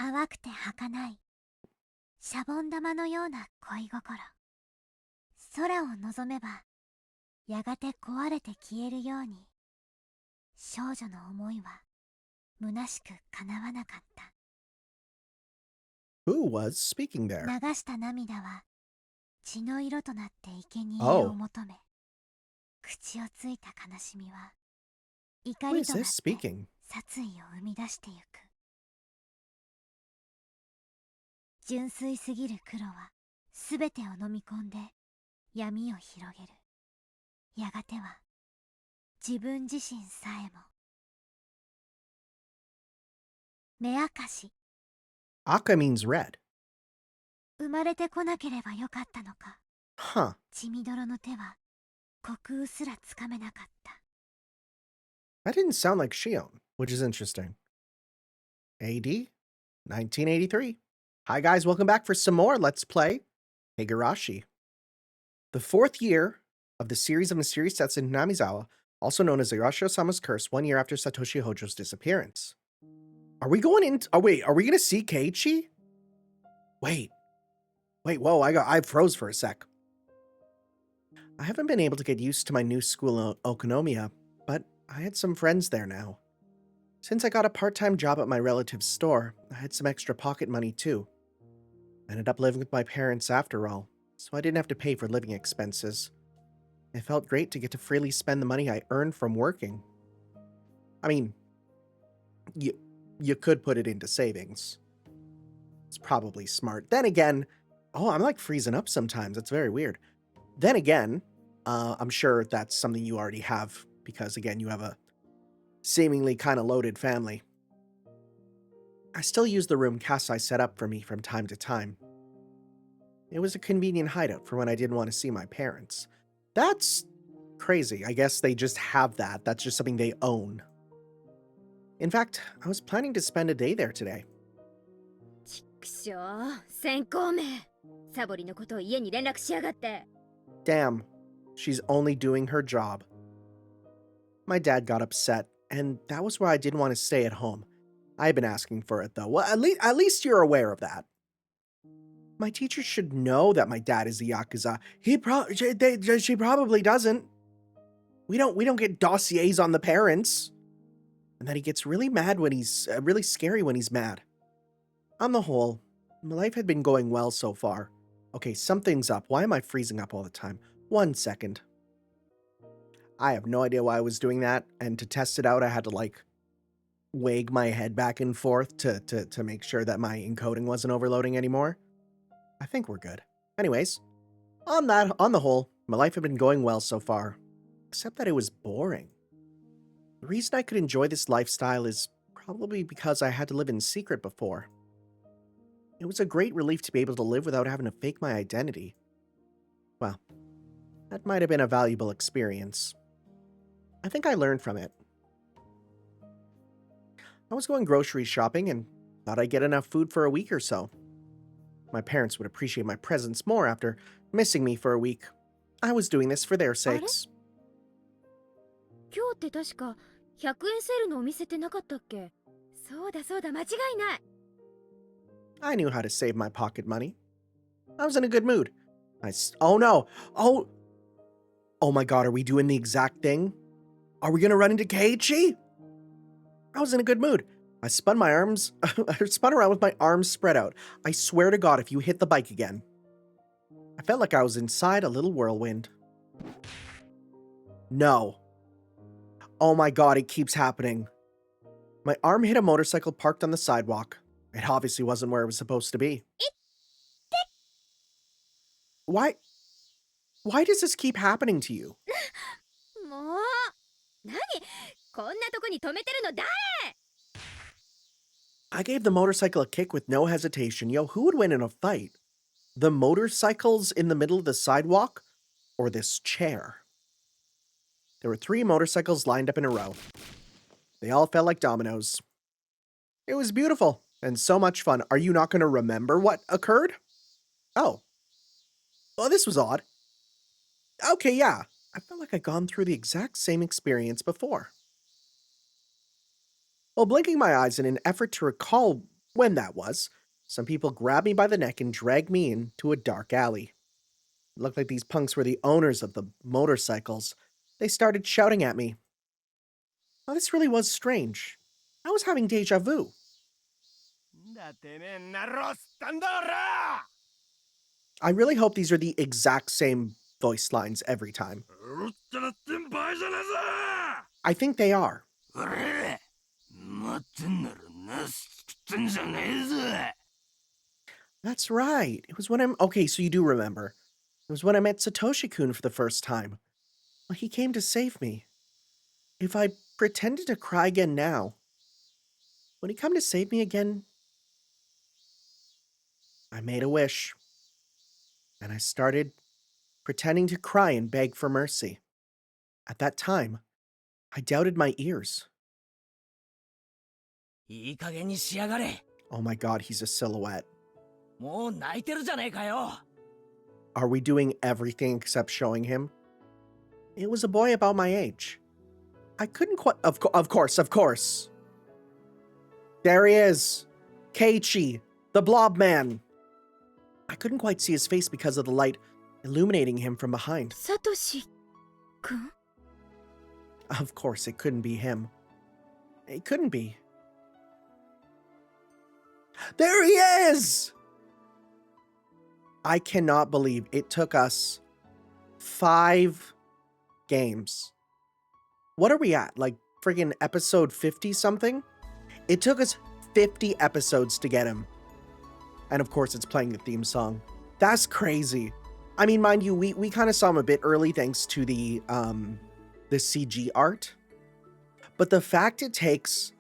淡くて儚い、シャボン玉のような恋心。空を望めば、やがて壊れて消えるように、少女の思いは虚しく叶わなかった。Who was speaking there? 流した涙は血の色となって生贄を Oh, 求め、口をついた悲しみは怒 who り is となっ this て speaking? 殺意を生み出してゆく。純粋すぎる黒はすべてを飲み込んで闇を広げる。やがては自分自身さえも。目明かし。 Aka means red. 生まれてこなければよかったのか。 Huh. 血みどろの手は虚空すらつかめなかった。 That didn't sound like Shion, which is interesting. AD 1983. Hi guys, welcome back for some more Let's Play Higurashi. The fourth year of the series of mysterious deaths in Namizawa, also known as Higurashi-sama's curse, 1 year after Satoshi Hojo's disappearance. Are we going in? Oh wait, are we gonna see Keiichi? Wait, whoa, I froze for a sec. I haven't been able to get used to my new school Okonomiya, but I had some friends there now. Since I got a part-time job at my relative's store, I had some extra pocket money too. I ended up living with my parents after all, so I didn't have to pay for living expenses. It felt great to get to freely spend the money I earned from working. I mean, you could put it into savings. It's probably smart. Then again, oh, I'm like freezing up sometimes. It's very weird. Then again, I'm sure that's something you already have because, again, you have a seemingly kind of loaded family. I still use the room Kasai set up for me from time to time. It was a convenient hideout for when I didn't want to see my parents. That's crazy. I guess they just have that. That's just something they own. In fact, I was planning to spend a day there today. ちくしょう、先行め。サボりのことを家に連絡しやがって。Damn, she's only doing her job. My dad got upset, and that was why I didn't want to stay at home. I've been asking for it though. Well, at least you're aware of that. My teacher should know that my dad is a yakuza. She probably doesn't. We don't get dossiers on the parents. And that he gets really mad when he's really scary when he's mad. On the whole, my life had been going well so far. Okay, something's up. Why am I freezing up all the time? 1 second. I have no idea why I was doing that, and to test it out, I had to like wag my head back and forth to make sure that my encoding wasn't overloading anymore. I think we're good. Anyways, on the whole, my life had been going well so far, except that it was boring. The reason I could enjoy this lifestyle is probably because I had to live in secret before. It was a great relief to be able to live without having to fake my identity. Well, that might have been a valuable experience. I think I learned from it. I was going grocery shopping and thought I'd get enough food for a week or so. My parents would appreciate my presence more after missing me for a week. I was doing this for their sakes. 今日って確か100円セールのお店ってなかったっけ？そうだそうだ、間違いない。I knew how to save my pocket money. I was in a good mood. Oh no! Oh my god, are we doing the exact thing? Are we gonna run into Keiichi? I was in a good mood. I spun around with my arms spread out. I swear to God, if you hit the bike again. I felt like I was inside a little whirlwind. No. Oh my god, it keeps happening. My arm hit a motorcycle parked on the sidewalk. It obviously wasn't where it was supposed to be. Why does this keep happening to you? もう、何？こんなとこに止めてるの誰？ I gave the motorcycle a kick with no hesitation. Yo, who would win in a fight? The motorcycles in the middle of the sidewalk? Or this chair? There were 3 motorcycles lined up in a row. They all felt like dominoes. It was beautiful and so much fun. Are you not going to remember what occurred? Oh. Well, this was odd. Okay, yeah. I felt like I'd gone through the exact same experience before. While blinking my eyes in an effort to recall When that was, some people grabbed me by the neck and dragged me into a dark alley. It looked like these punks were the owners of the motorcycles. They started shouting at me. Now, this really was strange. I was having deja vu. I really hope these are the exact same voice lines every time. I think they are. That's right. It was when I'm... Okay, so you do remember. It was when I met Satoshi-kun for the first time. Well, he came to save me. If I pretended to cry again now, would he come to save me again? I made a wish. And I started pretending to cry and beg for mercy. At that time, I doubted my ears. いい加減にしやがれ。 Oh my god, he's a silhouette. もう泣いてるじゃねえかよ。 Are we doing everything except showing him? It was a boy about my age. I couldn't quite... Of course. There he is. Keiichi, the blob man. I couldn't quite see his face because of the light illuminating him from behind. サトシくん Of course, it couldn't be him. It couldn't be. There he is! I cannot believe it took us 5 games. What are we at? Like friggin' episode 50 something? It took us 50 episodes to get him. And of course, it's playing the theme song. That's crazy. I mean, mind you, we kind of saw him a bit early thanks to the CG art. But the fact it takes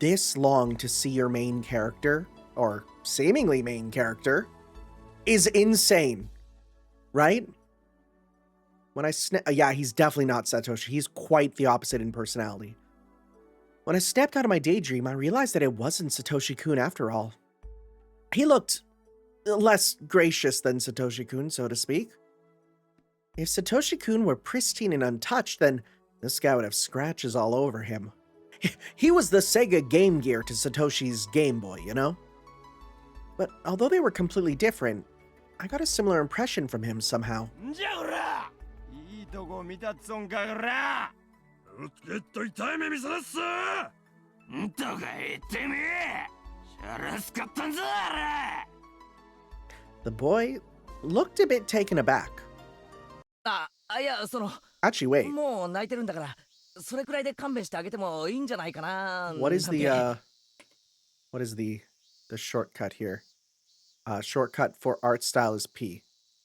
this long to see your main character, or seemingly main character, is insane. Right? When I yeah, he's definitely not Satoshi. He's quite the opposite in personality. When I stepped out of my daydream, I realized that it wasn't Satoshi-kun after all. He looked less gracious than Satoshi-kun, so to speak. If Satoshi-kun were pristine and untouched, then this guy would have scratches all over him. He was the Sega Game Gear to Satoshi's Game Boy, you know? But although they were completely different, I got a similar impression from him somehow. The boy looked a bit taken aback. あ、いや、その、 Actually, wait. もう泣いてるんだから、それくらいで勘弁してあげてもいいんじゃないかな。 What is the shortcut here? Shortcut for art style is P,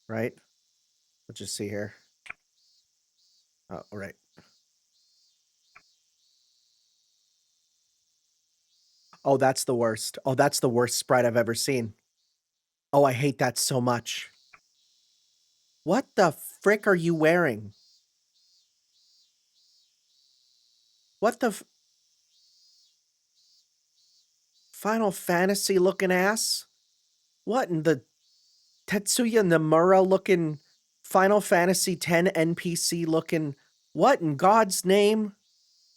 right? Let's just see here. Oh, right. Oh, that's the worst. Oh, that's the worst sprite I've ever seen. Oh, I hate that so much. What the frick are you wearing? What the Final Fantasy looking ass? What in the Tetsuya Nomura looking Final Fantasy X NPC looking? What in God's name?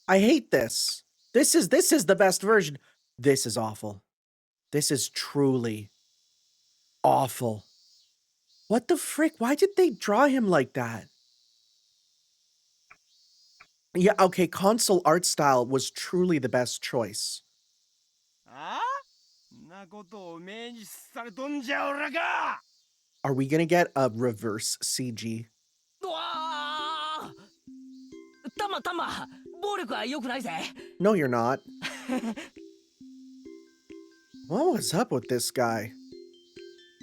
I hate this. This is the best version. This is awful. This is truly awful. What the frick? Why did they draw him like that? Yeah, okay, console art style was truly the best choice. Are we gonna get a reverse CG? うわー！タマ、暴力は良くないぜ。 No, you're not. What was up with this guy?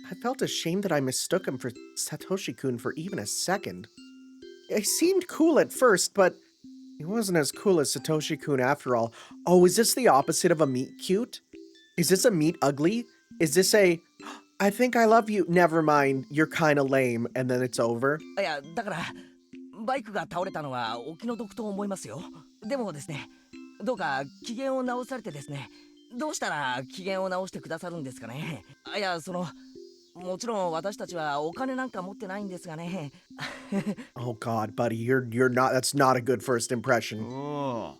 I felt ashamed that I mistook him for Satoshi-kun for even a second. He seemed cool at first, but he wasn't as cool as Satoshi-kun after all. Oh, is this the opposite of a meet cute? Is this a meet ugly? Is this a, I think I love you, never mind, you're kinda lame, and then it's over? いや、だから、バイクが倒れたのはお気の毒と思いますよ。でもですね、どうか機嫌を直されてですね、どうしたら機嫌を直してくださるんですかね。いや、その、もちろん私たちはお金なんか持ってないんですがね。Oh god, buddy, you're not, that's not a good first impression. おお、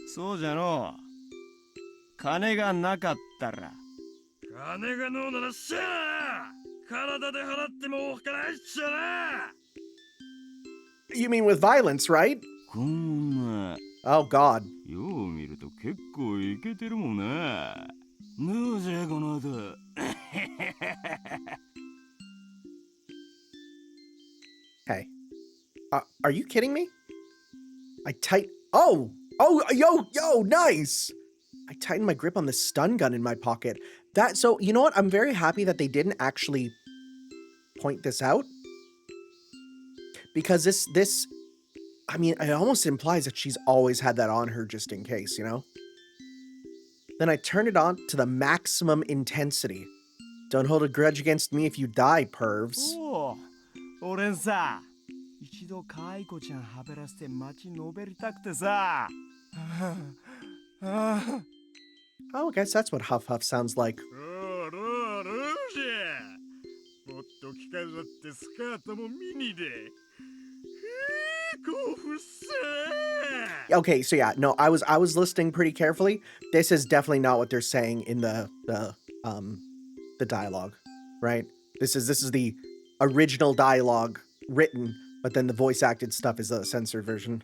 そうじゃの。金がなかったら。金がのうならしゃあ体で払ってもおかないっちゃな。 You mean with violence, right? こんな Oh god. よう見ると結構イケてるもんな。どうじゃこの後。Hey. Are you kidding me? Oh, yo, nice! I tightened my grip on the stun gun in my pocket. So, you know what? I'm very happy that they didn't actually point this out. Because this, I mean, it almost implies that she's always had that on her just in case, you know? Then I turned it on to the maximum intensity. Don't hold a grudge against me if you die, pervs. おお、俺さ、一度可愛い子ちゃんはべらせて街のべりたくてさ。Oh, I guess that's what Huff Huff sounds like. おろじゃ。もっと着飾ってスカートもミニで。興奮さ。 Okay, so yeah, no, I was listening pretty carefully. This is definitely not what they're saying in the dialogue, right? This is the original dialogue written, but then the voice acted stuff is a censored version.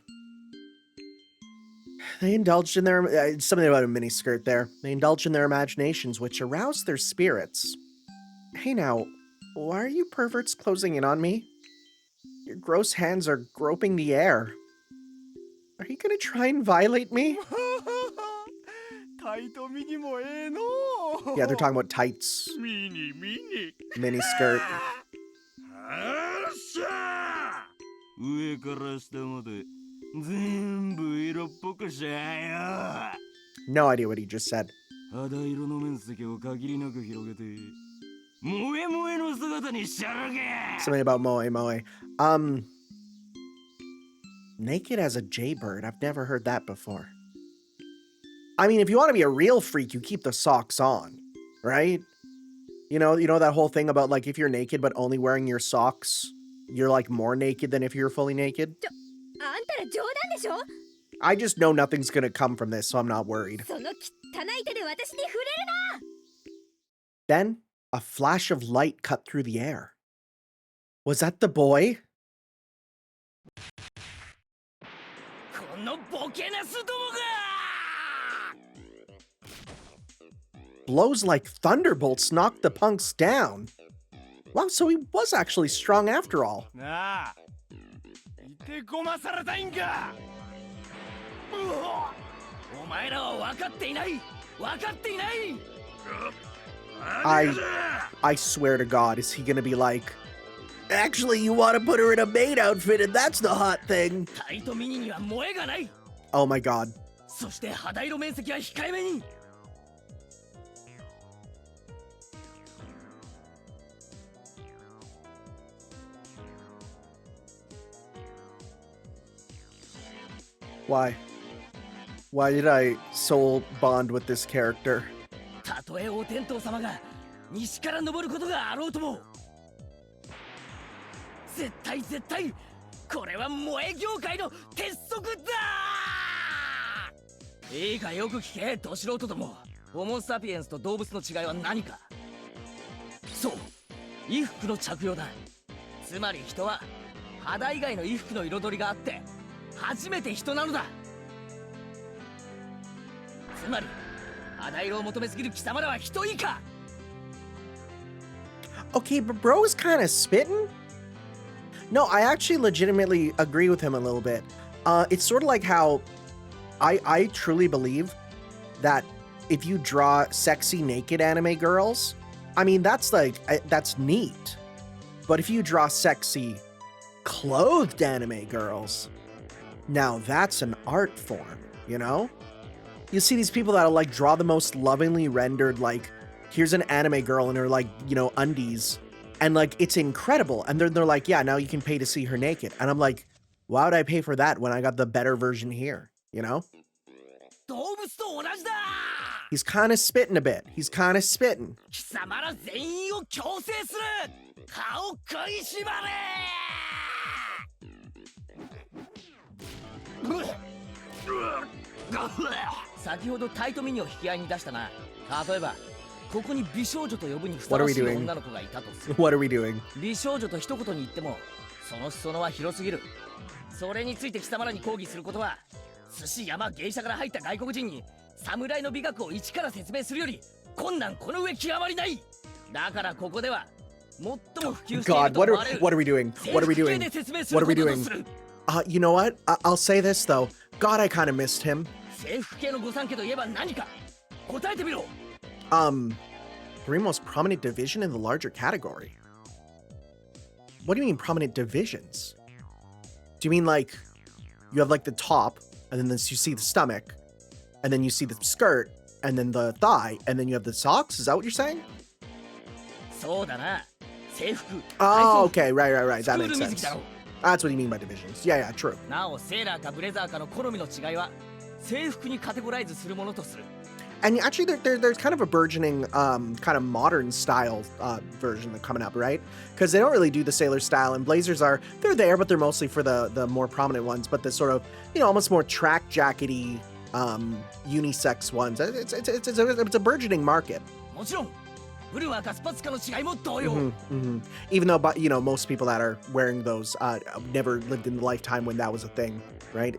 They indulged in their something about a miniskirt there. They indulged in their imaginations, which aroused their spirits. Hey now, why are you perverts closing in on me? Your gross hands are groping the air. Are you gonna try and violate me? タイトミニもええの。 Yeah, they're talking about tights, ミニミニ。 miniskirt. あっしゃ。上から下まで全部色っぽくしゃよ。 No idea what he just said. 肌色の面積を限りなく広げて萌え萌えの姿にしちゃるけ。 Something about moe moe. Naked as a jaybird. I've never heard that before. I mean, if you want to be a real freak, you keep the socks on, right? You know that whole thing about like if you're naked but only wearing your socks, you're like more naked than if you're fully naked. あんたら冗談でしょ。 I just know nothing's gonna come from this, so I'm not worried. その汚い手で私に触れるな。 Then a flash of light cut through the air. Was that the boy? このボケナスどもが。 Blows like thunderbolts knocked the punks down. Wow, so he was actually strong after all. なあ、いてこまされたいんか。お前らは分かっていない。分かっていない。 I swear to God, is he gonna be like, actually, you want to put her in a maid outfit and that's the hot thing? タイトミニには萌えがない。 Oh my God. そして肌色面積は控えめに。 Why? Why did I soul bond with this character? たとえお天道様が西から昇ることがあろうとも絶対これは萌え業界の鉄則だ。いいかよく聞け、ど素人ども。ホモ・サピエンスと動物の違いは何か。そう、衣服の着用だ。つまり人は肌以外の衣服の彩りがあって初めて人なのだ。つまり肌色を求めすぎる貴様らは人以下。 Okay, but bro is kind of spitting? No, I actually legitimately agree with him a little bit. It's sort of like how I truly believe that if you draw sexy naked anime girls, I mean, that's neat. But if you draw sexy clothed anime girls, now that's an art form, you know? You see these people that'll like draw the most lovingly rendered, like, here's an anime girl in her, like, you know, undies, and like it's incredible, and they're like, yeah, now you can pay to see her naked, and I'm like, why would I pay for that when I got the better version here, you know? 動物と同じだ。 He's kind of spitting a bit. He's kind of spitting. 貴様ら全員を強制する。歯を食いしばれ。先ほどタイトミニを引き合いに出したな。例えばここに美少女と呼ぶにふさ What are わ we しい doing? 女の子がいたとする。 What are we doing? 美少女と一言に言ってもその裾野は広すぎる。それについて貴様らに抗議することは、寿司山芸者から入った外国人に侍の美学を一から説明するより困難この上極まりない。だからここでは最も普及している God, と what 思 are われる what are we doing? What are we 制服系 doing? で説明す What る are we ことと doing? する。 You know what? I'll say this though. God, I kind of missed him. 制服系の御三家といえば何か答えてみろ。 Three most prominent division in the larger category. What do you mean prominent divisions? Do you mean like you have like the top, and then this, you see the stomach, and then you see the skirt, and then the thigh, and then you have the socks? Is that what you're saying? そうだな。制服。 Oh, okay, right. That スクー makes ル水着 sense. だろ。 That's what you mean by divisions. Yeah, true. なおセーラーかブレザーかの好みの違いは制服にカテゴライズするものとする。 And actually, there's kind of a burgeoning, kind of modern style version that coming up, right? Because they don't really do the sailor style, and blazers they're there, but they're mostly for the more prominent ones. But the sort of, almost more track jackety, unisex ones. It's a burgeoning market. もちろんブルワーかスパッツかの違いも同様。 Even though, but most people that are wearing those never lived in the lifetime when that was a thing, right?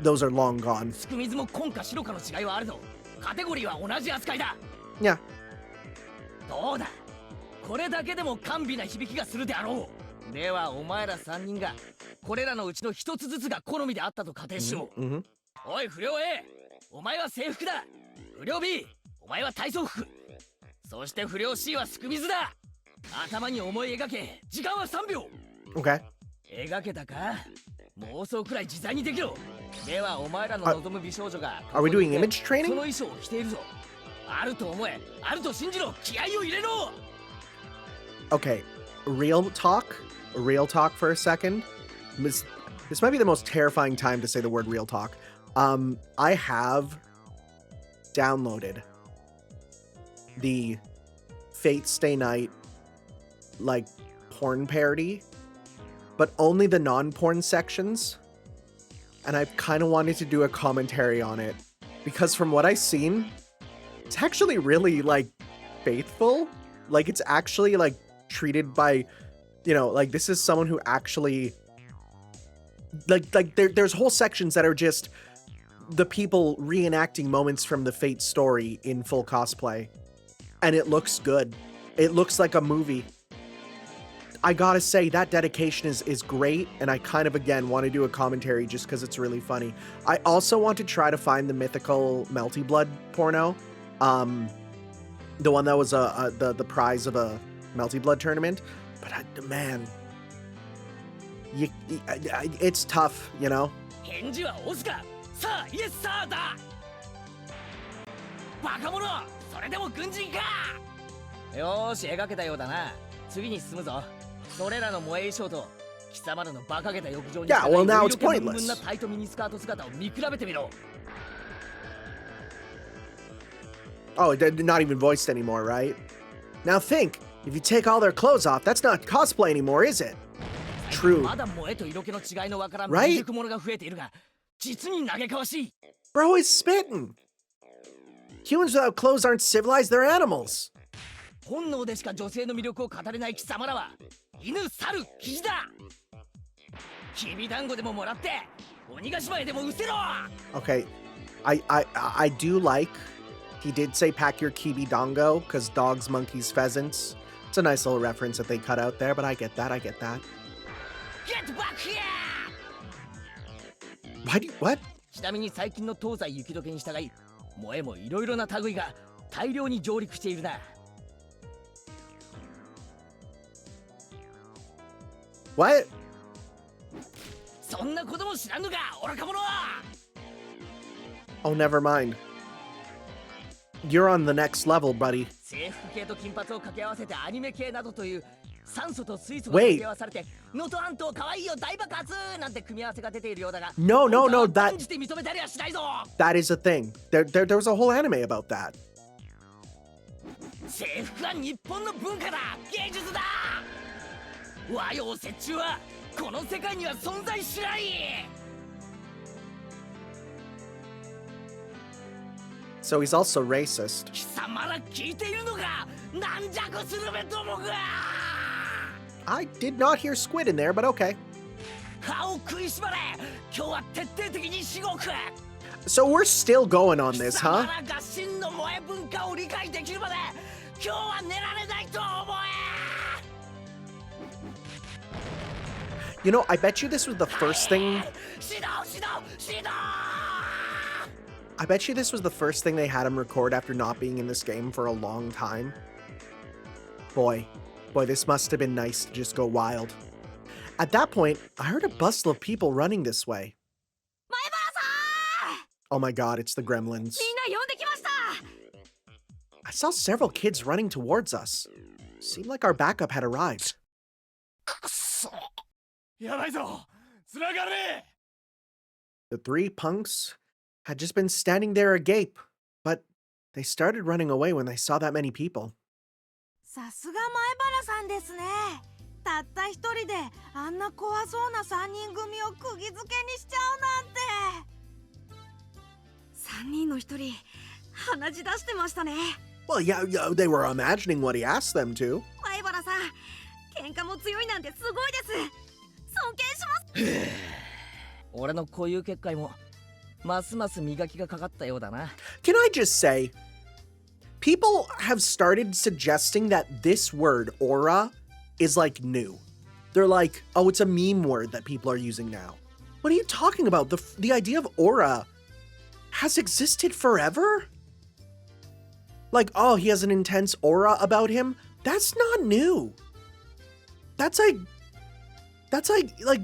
Those are long gone. すく水も紺か白かの違いはあるぞ。カテゴリーは同じ扱いだ。 Yeah. どうだ。これだけでも甘美な響きがするであろう。ではお前ら3人がこれらのうちの一つずつが好みであったと仮定しよう。 おい不良 A、 お前は制服だ。不良 B、 お前は体操服。そして不良 C はすく水だ。頭に思い描け。時間は3秒。 Okay. 描けたか。妄想くらい自在にできろ。ではお前らの望む美少女が Are we doing image そ training? の衣装を着ているぞ。あると思え、あると信じろ。気合を入れろ。 Okay, real talk for a second. This might be the most terrifying time to say the word real talk. I have downloaded the Fate Stay Night like porn parody, but only the non-porn sections. And I kind of wanted to do a commentary on it because from what I've seen, it's actually really like faithful. Like it's actually like treated by, like this is someone who actually like there's whole sections that are just the people reenacting moments from the Fate story in full cosplay, and it looks good. It looks like a movie. I gotta say that dedication is great, and I kind of again want to do a commentary just because it's really funny. I also want to try to find the mythical Melty Blood porno, the one that was the prize of a Melty Blood tournament. But man, it's tough, 返事は押すか。さあイエスサーだ。バカ者、それでも軍人か。よーし描けたようだな。次に進むぞ。それらの萌え衣装と貴様らの馬鹿げた浴場に Yeah, well, now it's 色気 pointless. ムンムンなタイトミニスカート姿を見比べてみろ。 Oh, they're not even voiced anymore, right? Now think, if you take all their clothes off, that's not cosplay anymore, is it? True. まだ萌えと色気の違いのわからん Right? 未熟者が増えているが、実に嘆かわしい。 Bro is spitting. Humans without clothes aren't civilized, they're animals. 本能でしか女性の魅力を語れない貴様らは犬、猿、キジだ。きびだんごでももらって鬼ヶ島へでも失せろ。 Okay, I do like, he did say pack your kibi dongo, because dogs, monkeys, pheasants. It's a nice little reference that they cut out there, but I get that. Get back here! What? ちなみに最近の東西雪解けに従い、萌えもいろいろな類が大量に上陸しているな。What? そんなことも知らんのか、愚か者は。 Oh, never mind. You're on the next level, buddy. 制服系と金髪を掛け合わせてアニメ系などという酸素と水素が掛け合わされて能登半島かわいいよ大爆発なんて組み合わせが出ているようだが、 No, 本当は that 断じて認めたりはしないぞ。 that is a thing. There was a whole anime about that. 制服は日本の文化だ、芸術だ。和洋折衷はこの世界には存在しない。So he's also racist. 貴様ら聞いているのか、軟弱スルメどもが。 I did not hear squid in there, but okay. 歯を食いしばれ、今日は徹底的にしごく。 So we're still going on this, 貴様 huh? らが真の萌え文化を理解できるまで、今日は寝られないと思え。 You know, I bet you this was the first thing. 指導指導指導。 I bet you this was the first thing they had him record after not being in this game for a long time. Boy, this must have been nice to just go wild. At that point, I heard a bustle of people running this way. 前原さん Oh my god, it's the gremlins. みんな呼んできました。 I saw several kids running towards us. Seemed like our backup had arrived. くそ。やばいぞ。つながれ。 The three punks had just been standing there agape, but they started running away when they saw that many people. さすが前原さんですね。たった一人であんな怖そうな3人組を釘付けにしちゃうなんて。3人の1人鼻血出してましたね。 Well, yeah, they were imagining what he asked them to. 前原さん、喧嘩も強いなんてすごいです。尊敬します。俺のこういう結界もますます磨きがかかったようだな。 Can I just say, people have started suggesting that this word, aura, is like new. They're like, oh, it's a meme word that people are using now. What are you talking about? The idea of aura has existed forever? Like, oh, he has an intense aura about him? That's not new. That's like,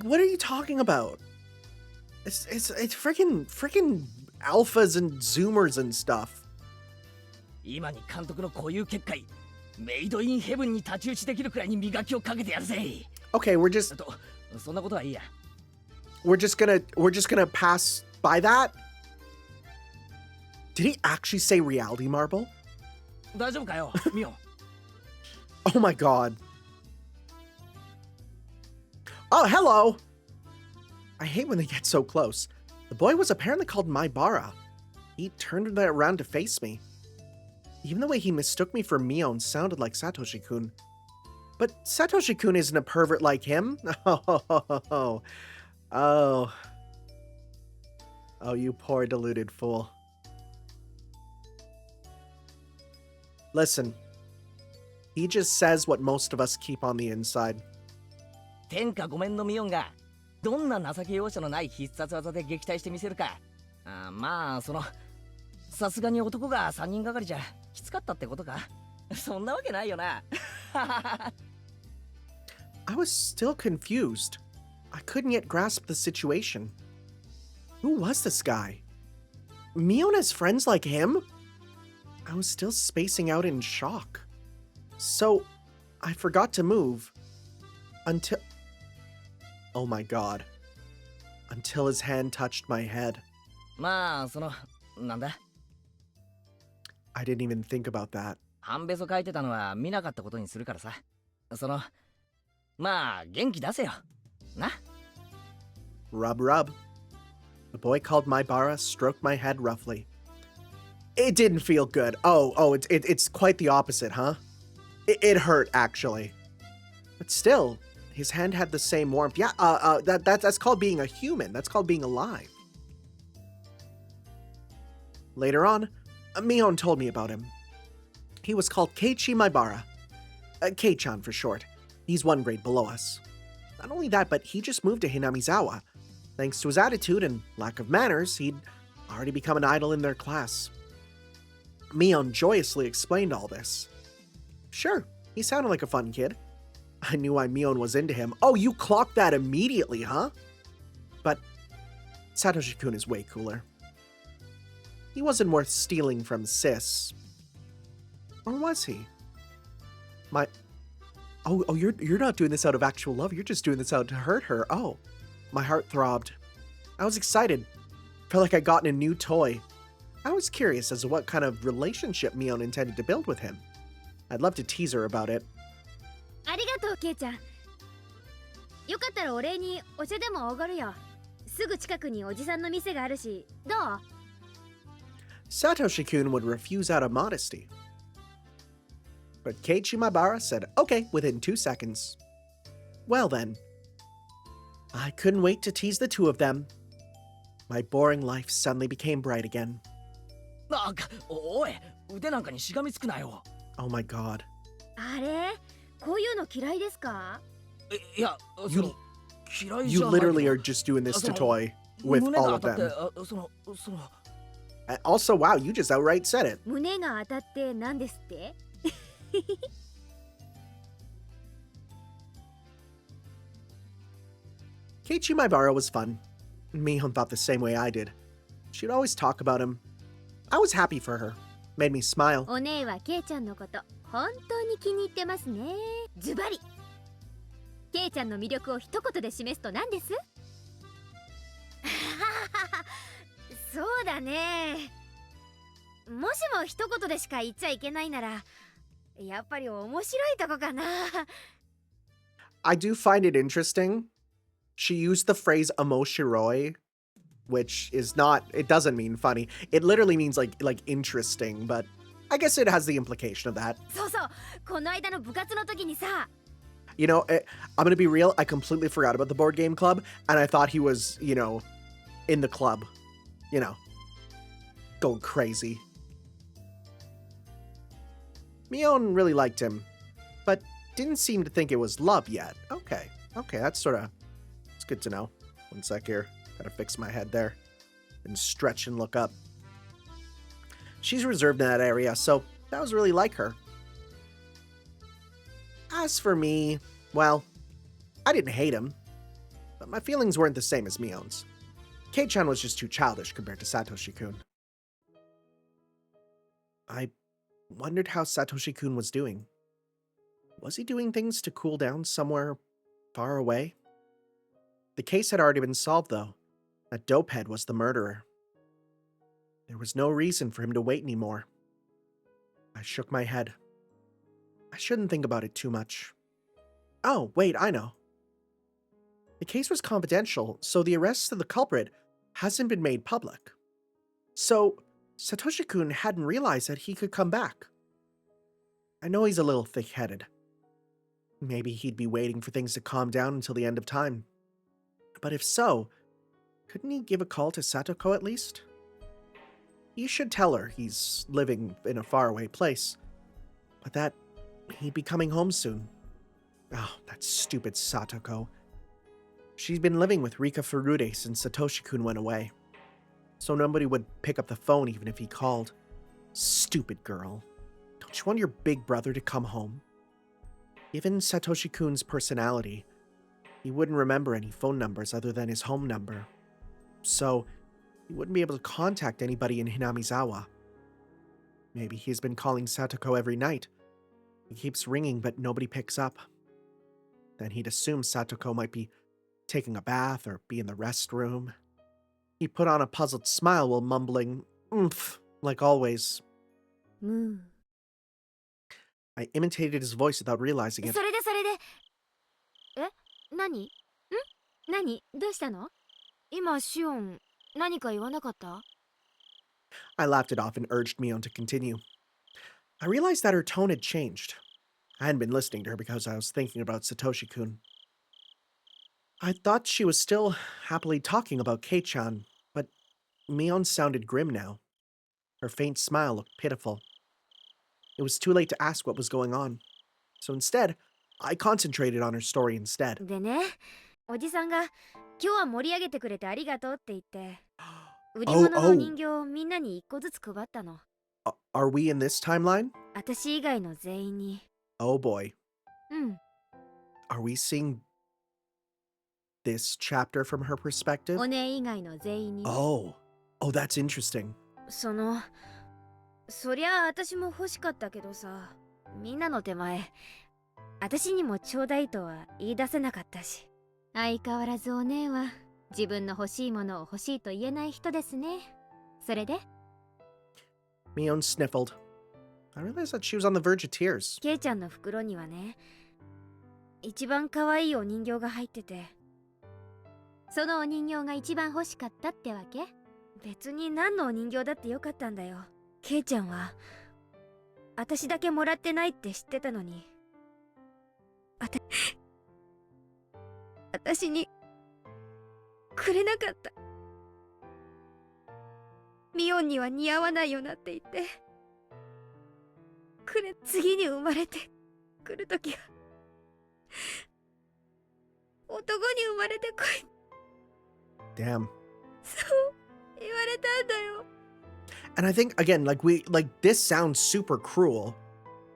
what are you talking about? It's freaking alphas and zoomers and stuff. 今に監督のこういう結界、メイドインヘブンに太刀打ちできるくらいに磨きをかけてやるぜ。 Okay, we're just と、そんなことはいいや。 we're just gonna pass by that. Did he actually say reality marble? 大丈夫かよ、ミオン。 Oh my god. Oh, hello. I hate when they get so close. The boy was apparently called Maibara. He turned around to face me. Even the way he mistook me for Mion sounded like Satoshi-kun. But Satoshi-kun isn't a pervert like him. Oh. Oh, you poor deluded fool. Listen. He just says what most of us keep on the inside. 天下御免のミオンがどんな情け容赦のない必殺技で撃退してみせるか。まあさすがに男が3人がかりじゃきつかったってことか。そんなわけないよな。I was still confused. I couldn't yet grasp the situation. Who was this guy? Mion has friends like him? I was still spacing out in shock. So, I forgot to move until... Oh my god. Until his hand touched my head. まあなんだ。 I didn't even think about that. 半べそ書いてたのは見なかったことにするからさ。まあ元気出せよ。な。 Rub rub. The boy called Maibara stroked my head roughly. It didn't feel good. It's quite the opposite, huh? It hurt, actually. But still, his hand had the same warmth. Yeah, that's called being a human. That's called being alive. Later on, Mion told me about him. He was called Keiichi Maibara. Kei-chan for short. He's one grade below us. Not only that, but he just moved to Hinamizawa. Thanks to his attitude and lack of manners, he'd already become an idol in their class. Mion joyously explained all this. Sure, he sounded like a fun kid. I knew why Mion was into him. Oh, you clocked that immediately, huh? But Satoshi-kun is way cooler. He wasn't worth stealing from Sis. Or was he? You're not doing this out of actual love. You're just doing this out to hurt her. Oh, my heart throbbed. I was excited. Felt like I'd gotten a new toy. I was curious as to what kind of relationship Mion intended to build with him. I'd love to tease her about it. ありがとう、ケイちゃん。よかったらお礼にお茶でもおごるよ。すぐ近くにおじさんの店があるし、どう？ Satoshi-kun would refuse out of modesty. But Keiichi Maibara said okay within 2 seconds. Well then, I couldn't wait to tease the two of them. My boring life suddenly became bright again. おい、腕なんかにしがみつくなよ。 Oh my god. あれこういうの嫌いですか？いや、その嫌いじ You ゃないけど。 literally are just doing this to toy with 胸 all が of 当たって them. その And also, wow, you just outright said it. 胸が当たって何ですって？ Keiichi Maibara was fun. Mion thought the same way I did. She'd always talk about him. I was happy for her. Made me smile. お姉はケイちゃんのこと本当に気に入ってますね。ズバリケイちゃんの魅力を一言で示すと何です？そうだね。もしも一言でしか言っちゃいけないならやっぱり面白いとこかな。 I do find it interesting. She used the phrase omoshiroi, which is not, it doesn't mean funny. It literally means like interesting, but I guess it has the implication of that. そうそう、この間の部活の時にさ。 You know, I'm gonna be real, I completely forgot about the board game club, and I thought he was, you know, in the club. You know, going crazy. Mion really liked him, but didn't seem to think it was love yet. Okay, that's it's good to know. One sec here, gotta fix my head there, and stretch and look up. She's reserved in that area, so that was really like her. As for me, well, I didn't hate him, but my feelings weren't the same as Mion's. Kei-chan was just too childish compared to Satoshi-kun. I wondered how Satoshi-kun was doing. Was he doing things to cool down somewhere far away? The case had already been solved, though. That dopehead was the murderer. There was no reason for him to wait anymore. I shook my head. I shouldn't think about it too much. Oh, wait, I know. The case was confidential, so the arrest of the culprit hasn't been made public. So, Satoshi-kun hadn't realized that he could come back. I know he's a little thick-headed. Maybe he'd be waiting for things to calm down until the end of time. But if so, couldn't he give a call to Satoko at least? He should tell her he's living in a faraway place, but that he'd be coming home soon. Oh, that stupid Satoko. She's been living with Rika Furude since Satoshi-kun went away, so nobody would pick up the phone even if he called. Stupid girl. Don't you want your big brother to come home? Given Satoshi-kun's personality, he wouldn't remember any phone numbers other than his home number, so he wouldn't be able to contact anybody in Hinamizawa. Maybe he's been calling Satoko every night. He keeps ringing, but nobody picks up. Then he'd assume Satoko might be taking a bath or be in the restroom. He put on a puzzled smile while mumbling, "Oomph," like always. ムー。 I imitated his voice without realizing it. それでえ、何？何？どうしたの？今シオン何か言わなかった？ I laughed it off and urged Mion to continue. I realized that her tone had changed. I hadn't been listening to her because I was thinking about Satoshi-kun. I thought she was still happily talking about Kei-chan, but Mion sounded grim now. Her faint smile looked pitiful. It was too late to ask what was going on. So instead, I concentrated on her story instead. でね、おじさんが今日は盛り上げてくれてありがとうって言って、売り物の人形をみんなに一個ずつ配ったの。Are we in this timeline? 私以外の全員に。Oh boy. うん。 Are we seeing this chapter from her perspective? お姉以外の全員に。Oh, that's interesting. そりゃあ私も欲しかったけどさ、みんなの手前、私にもちょうだいとは言い出せなかったし。相変わらずお姉は自分の欲しいものを欲しいと言えない人ですね。それで Mion sniffled. I realized that she was on the verge of tears. ケイちゃんの袋にはね、一番可愛いお人形が入ってて、そのお人形が一番欲しかったってわけ？別に何のお人形だってよかったんだよ。ケイちゃんは私だけもらってないって知ってたのに、私にくれなかった。ミオンには似合わないよなって言って次に生まれてくるときは男に生まれてこい、 Damn. そう言われたんだよ。 And I think, again, this sounds super cruel,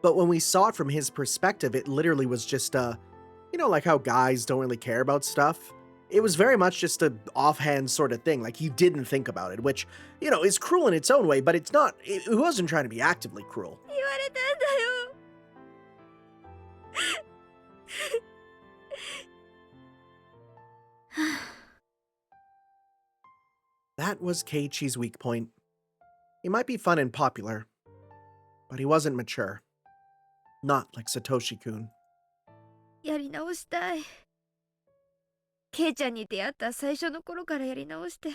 but when we saw it from his perspective, it literally was just like how guys don't really care about stuff. It was very much just a offhand sort of thing. Like, he didn't think about it, which, is cruel in its own way, but it wasn't trying to be actively cruel. 言われたんだよ。That was Keiichi's weak point. He might be fun and popular, but he wasn't mature. Not like Satoshi-kun. やり直したい。ケイちゃんに出会った最初の頃からやり直して、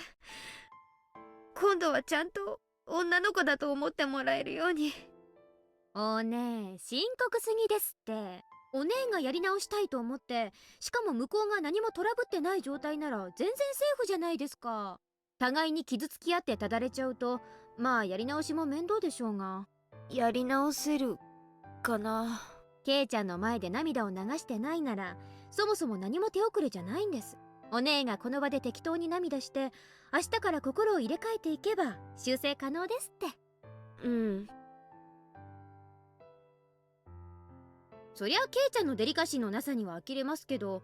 今度はちゃんと女の子だと思ってもらえるように。おねえ、深刻すぎですって。お姉がやり直したいと思って、しかも向こうが何もトラブってない状態なら全然セーフじゃないですか。互いに傷つき合ってただれちゃうと、まあやり直しも面倒でしょうが。やり直せるかな。ケイちゃんの前で涙を流してないなら、そもそも何も手遅れじゃないんです。お姉がこの場で適当に涙して、明日から心を入れ替えていけば修正可能ですって。うん。そりゃケイちゃんのデリカシーのなさには呆れますけど、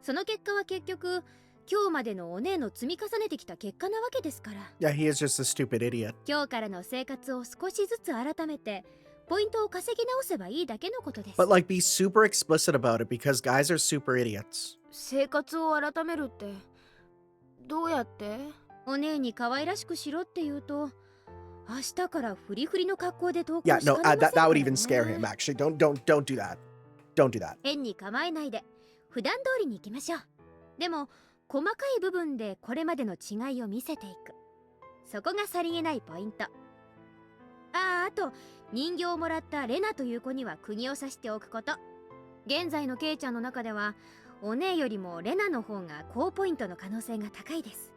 その結果は結局今日までのお姉の積み重ねてきた結果なわけですから。Yeah, he is just a stupid idiot. 今日からの生活を少しずつ改めてポイントを稼ぎ直せばいいだけのことです。 But be super explicit about it because guys are super idiots. 生活を改めるってどうやって？お姉に可愛らしくしろって言うと、明日からフリフリの格好で投稿 Yeah, しか no, ねませんからね。 that would even scare him, actually. Don't do that. Don't do that. 変に構えないで普段通りに行きましょう。でも細かい部分でこれまでの違いを見せていく、そこがさりげないポイント。あと人形をもらったレナという子には釘を刺しておくこと。現在のケイちゃんの中ではお姉よりもレナの方が高ポイントの可能性が高いです。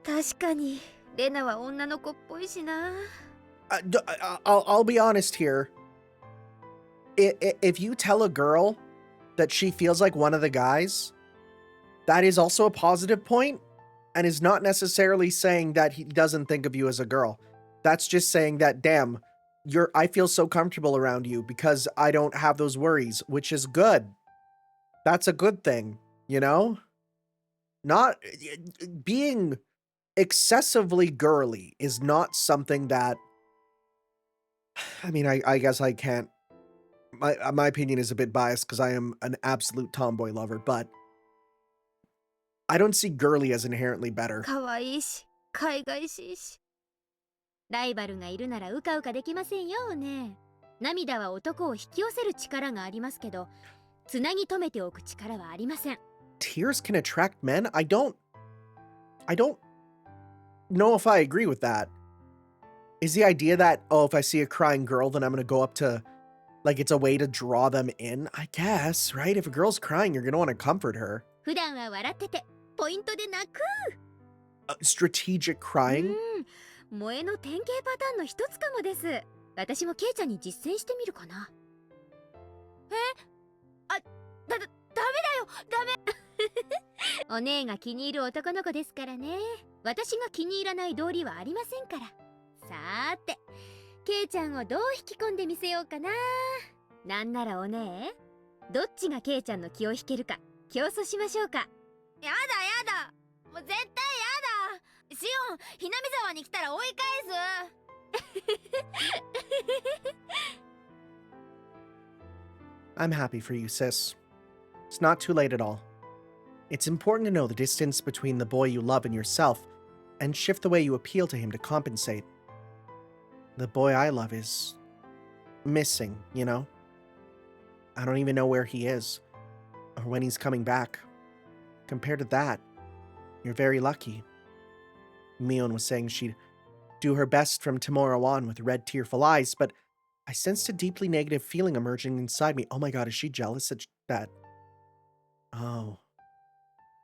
確かにレナは女の子っぽいしな。I'll be honest here. If you tell a girl that she feels like one of the guys, that is also a positive point and is not necessarily saying that he doesn't think of you as a girl. That's just saying that, damn, I feel so comfortable around you because I don't have those worries, which is good. That's a good thing, Not being excessively girly is not something that, I mean, I guess I can't. My opinion is a bit biased because I am an absolute tomboy lover, but I don't see girly as inherently better. 可愛いし海外しいし。ライバルがいるならうかうかできませんよお姉。涙は男を引き寄せる力がありますけど、つなぎ止めておく力はありません。 Tears can attract men? I don't know if I agree with that. Is the idea that, if I see a crying girl, then I'm gonna go up to, it's a way to draw them in? I guess, right? If a girl's crying, you're gonna want to comfort her. 普段は笑っててポイントで泣く。Strategic crying? 萌えの典型パターンの一つかもです。私もケイちゃんに実践してみるかな。ダメだよ、ダメ。お姉が気に入る男の子ですからね。私が気に入らない道理はありませんから。さーて、ケイちゃんをどう引き込んでみせようかな。なんならお姉、どっちがケイちゃんの気を引けるか競争しましょうか。やだ、もう絶対やだ。シオン、ひなみ沢に来たら追い返す。 I'm happy for you, sis. It's not too late at all. It's important to know the distance between the boy you love and yourself, and shift the way you appeal to him to compensate. The boy I love is missing, I don't even know where he is, or when he's coming back. Compared to that, you're very lucky. Mion was saying she'd do her best from tomorrow on with red, tearful eyes, but I sensed a deeply negative feeling emerging inside me. Oh my god, is she jealous at that? Oh.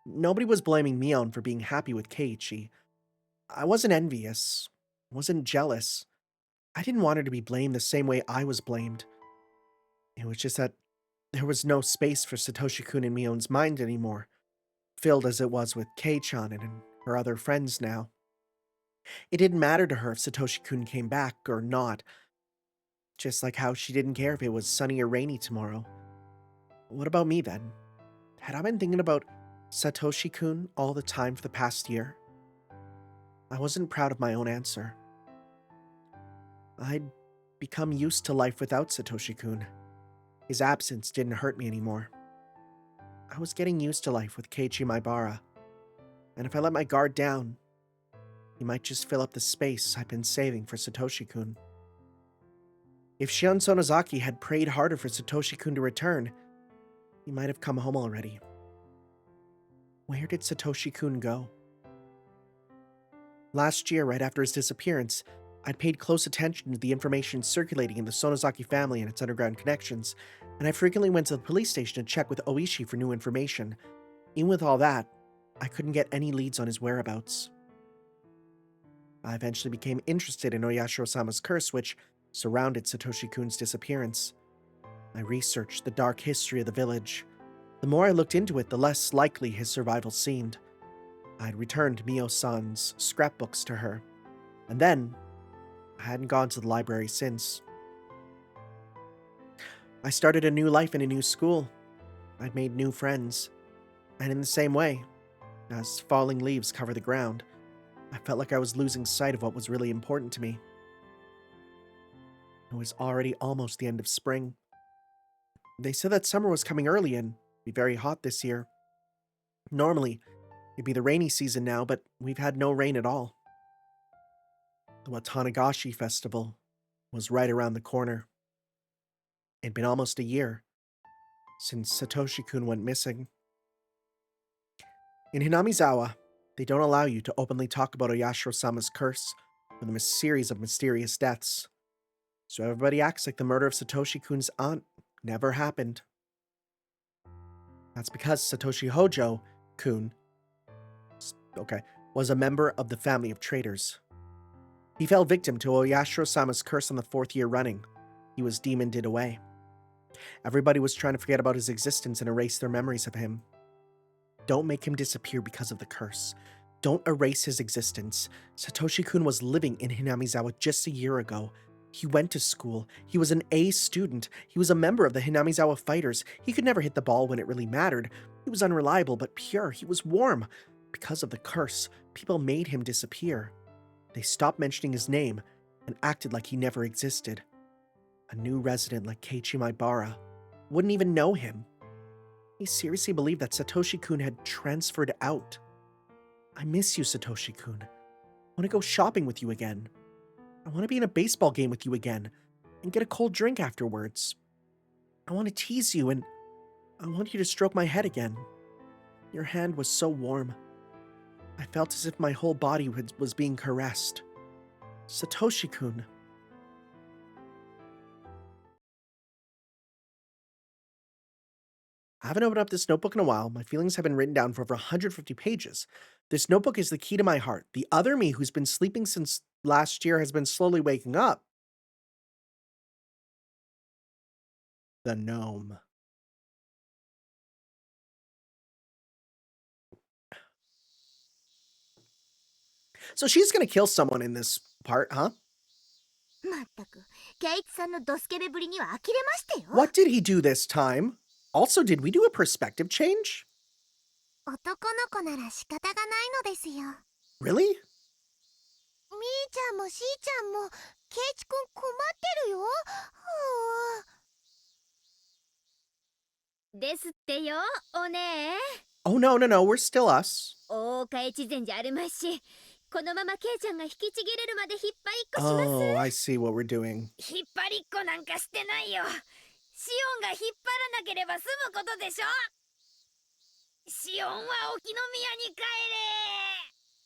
Nobody was blaming Mion for being happy with Keiichi. I wasn't envious. I wasn't jealous. I didn't want her to be blamed the same way I was blamed. It was just that there was no space for Satoshi-kun in Mion's mind anymore, filled as it was with Kei-chan and her other friends now. It didn't matter to her if Satoshi-kun came back or not, just like how she didn't care if it was sunny or rainy tomorrow. What about me then? Had I been thinking about Satoshi-kun all the time for the past year? I wasn't proud of my own answer. I'd become used to life without Satoshi-kun. His absence didn't hurt me anymore. I was getting used to life with Keiichi Maibara, and if I let my guard down, he might just fill up the space I've been saving for Satoshi-kun. If Shion Sonozaki had prayed harder for Satoshi-kun to return, he might have come home already. Where did Satoshi-kun go? Last year, right after his disappearance, I'd paid close attention to the information circulating in the Sonozaki family and its underground connections, and I frequently went to the police station to check with Oishi for new information. Even with all that, I couldn't get any leads on his whereabouts. I eventually became interested in Oyashiro-sama's curse, which surrounded Satoshi-kun's disappearance. I researched the dark history of the village. The more I looked into it, the less likely his survival seemed. I'd returned Mio-san's scrapbooks to her, and then I hadn't gone to the library since. I started a new life in a new school. I'd made new friends. And in the same way, as falling leaves cover the ground, I felt like I was losing sight of what was really important to me. It was already almost the end of spring. They said that summer was coming early and be very hot this year. Normally, it'd be the rainy season now, but we've had no rain at all. The Watanagashi festival was right around the corner. It'd been almost a year since Satoshi-kun went missing. In Hinamizawa, they don't allow you to openly talk about Oyashiro-sama's curse or the series of mysterious deaths. So everybody acts like the murder of Satoshi-kun's aunt never happened. That's because Satoshi Hojo-kun was a member of the family of traitors. He fell victim to Oyashiro-sama's curse on the 4th year running. He was demoned away. Everybody was trying to forget about his existence and erase their memories of him. Don't make him disappear because of the curse. Don't erase his existence. Satoshi-kun was living in Hinamizawa just a year ago. He went to school. He was an A student. He was a member of the Hinamizawa Fighters. He could never hit the ball when it really mattered. He was unreliable but pure. He was warm. Because of the curse, people made him disappear. They stopped mentioning his name and acted like he never existed. A new resident like Keiichi Maibara wouldn't even know him. He seriously believed that Satoshi-kun had transferred out. I miss you, Satoshi-kun. I want to go shopping with you again. I want to be in a baseball game with you again and get a cold drink afterwards. I want to tease you and I want you to stroke my head again. Your hand was so warm. I felt as if my whole body was being caressed. Satoshi-kun. I haven't opened up this notebook in a while. My feelings have been written down for over 150 pages. This notebook is the key to my heart. The other me who's been sleeping since last year has been slowly waking up. The gnome. So she's gonna kill someone in this part, huh? まったく、ケイチさんのドスケベぶりには呆れましたよ。 What did he do this time? Also, did we do a perspective change? 男の子なら仕方がないのですよ。 Really? みーちゃんもしーちゃんもケイチくん困ってるよ。ですってよ、お姉。 Oh, no, we're still us. 大岡越前じゃあるまいし、このままケイちゃんが引きちぎれるまで引っ張りっこします。Oh, I see what we're doing. 引っ張りっこなんかしてないよ。シオンが引っ張らなければ済むことでしょ。シオンは沖宮に帰れ。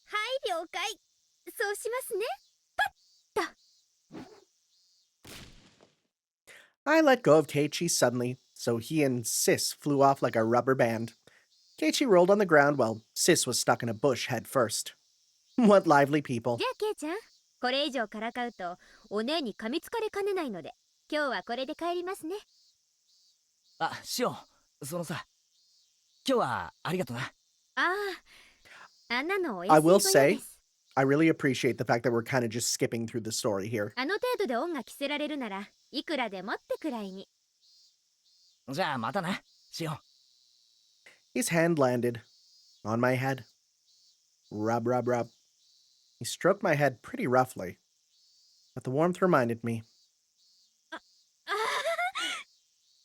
はい、了解。そうしますね。 I let go of Keiichi suddenly, so he and Sis flew off like a rubber band. Keiichi rolled on the ground while Sis was stuck in a bush head first. What lively people. じゃあケイちゃん、これ以上からかうとお姉に噛みつかれかねないので、今日はこれで帰りますね。あ、シオン、そのさ、今日はありがとな。ああ、あんなのお I 安いご will 用で say, す。 I really appreciate the fact that we're kind of just skipping through the story here. あの程度で恩が着せられるならいくらでもってくらいに。じゃあまたな、シオン。His hand landed on my head. Rub, rub, rub. He stroked my head pretty roughly, but the warmth reminded me. ああ、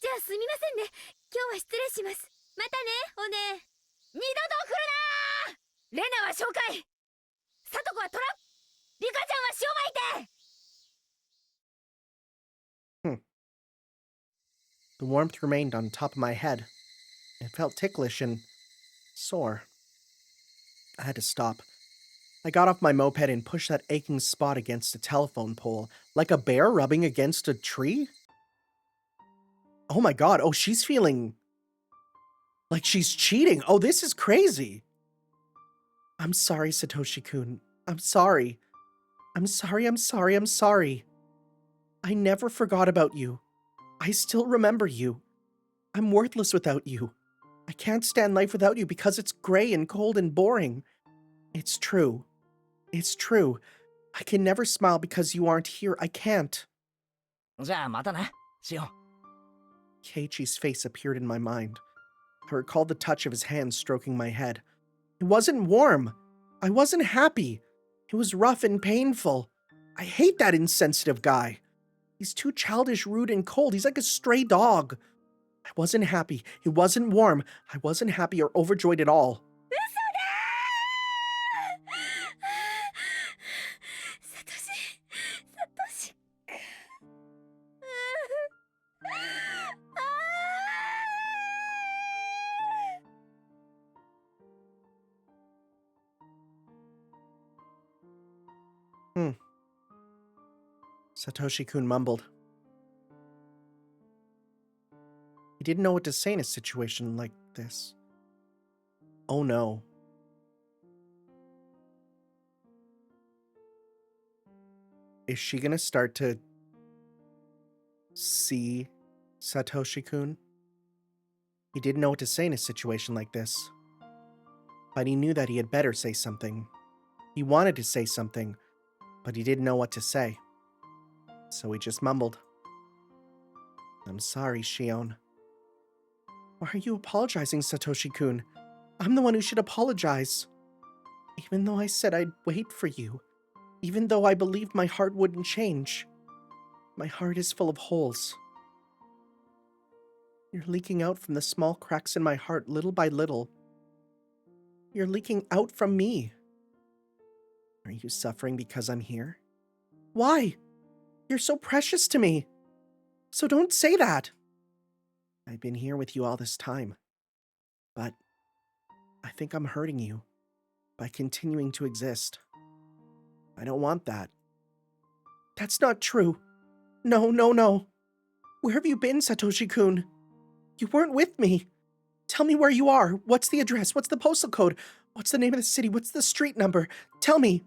じゃあすみませんね。今日は失礼します。またね、お姉。二度と来るなー。レナは紹介。サトコはトラ。リカちゃんは塩巻いて。 The warmth remained on top of my head. It felt ticklish and sore. I had to stop. I got off my moped and pushed that aching spot against a telephone pole, like a bear rubbing against a tree. Oh my god, oh, she's feeling like she's cheating. Oh, this is crazy. I'm sorry, Satoshi-kun. I'm sorry. I'm sorry, I'm sorry, I'm sorry. I never forgot about you. I still remember you. I'm worthless without you. I can't stand life without you because it's gray and cold and boring. It's true. It's true. I can never smile because you aren't here. I can't. じゃあまたな、シオン。 Keiichi's face appeared in my mind. I recalled the touch of his hand stroking my head. It wasn't warm. I wasn't happy. It was rough and painful. I hate that insensitive guy. He's too childish, rude, and cold. He's like a stray dog. I wasn't happy. It wasn't warm. I wasn't happy or overjoyed at all. サトシ、サトシ。Satoshi-kun mumbled. He didn't know what to say in a situation like this. Oh no. Is she gonna start to see Satoshi-kun? He didn't know what to say in a situation like this. But he knew that he had better say something. He wanted to say something, but he didn't know what to say. So he just mumbled. I'm sorry, Shion. Why are you apologizing, Satoshi-kun? I'm the one who should apologize. Even though I said I'd wait for you. Even though I believed my heart wouldn't change. My heart is full of holes. You're leaking out from the small cracks in my heart little by little. You're leaking out from me. Are you suffering because I'm here? Why? You're so precious to me. So don't say that. I've been here with you all this time. But I think I'm hurting you by continuing to exist. I don't want that. That's not true. No, no, no. Where have you been, Satoshi-kun? You weren't with me. Tell me where you are. What's the address? What's the postal code? What's the name of the city? What's the street number? Tell me.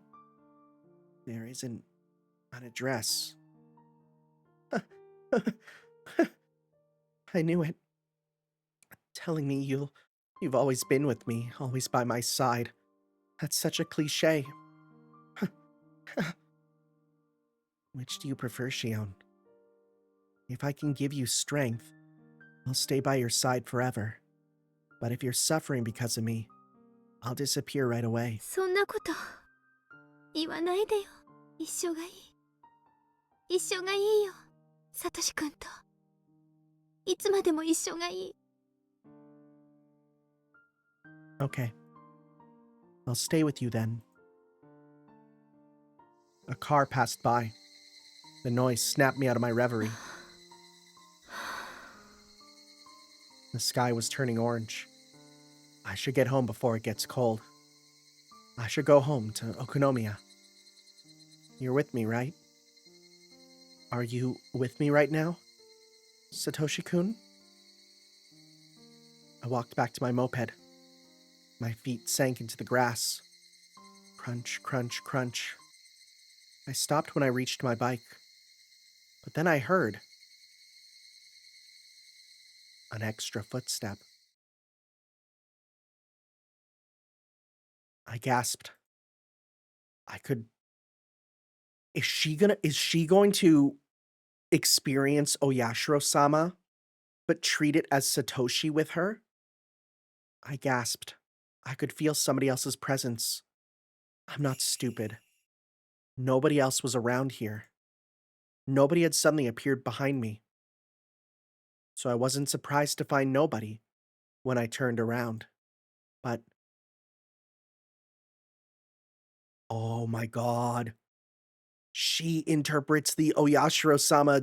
There isn't an address. I knew it. Telling me you've always been with me, always by my side. That's such a cliché. Which do you prefer, Shion? If I can give you strength, I'll stay by your side forever. But if you're suffering because of me, I'll disappear right away. そんなこと言わないでよ。一緒がいい。一緒がいいよ。サトシ君といつまでも一緒がいい。 Okay. I'll stay with you then. A car passed by. The noise snapped me out of my reverie. The sky was turning orange. I should get home before it gets cold. I should go home to Okunomiya. You're with me, right? Are you with me right now, Satoshi-kun? I walked back to my moped. My feet sank into the grass. Crunch, crunch, crunch. I stopped when I reached my bike. But then I heard an extra footstep. I gasped. Is she going to experience Oyashiro-sama, but treat it as Satoshi with her? I gasped. I could feel somebody else's presence. I'm not stupid. Nobody else was around here. Nobody had suddenly appeared behind me. So I wasn't surprised to find nobody when I turned around. But, oh my god. She interprets the Oyashiro-sama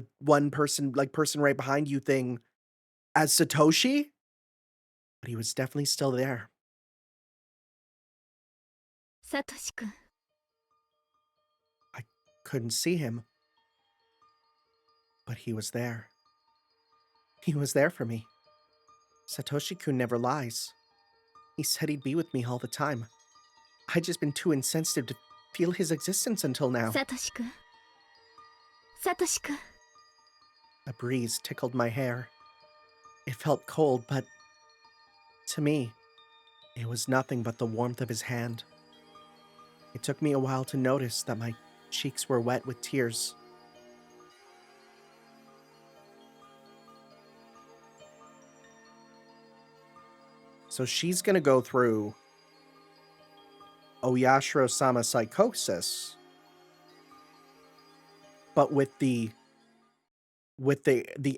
person right behind you thing as Satoshi? But he was definitely still there. サトシ君 I couldn't see him. But he was there. He was there for me. Satoshi-kun never lies. He said he'd be with me all the time. I'd just been too insensitive to feel his existence until now. サトシ君サトシ君 A breeze tickled my hair. It felt cold, but to me, it was nothing but the warmth of his hand. It took me a while to notice that my cheeks were wet with tears. So she's gonna go through Oyashiro-sama psychosis, but with the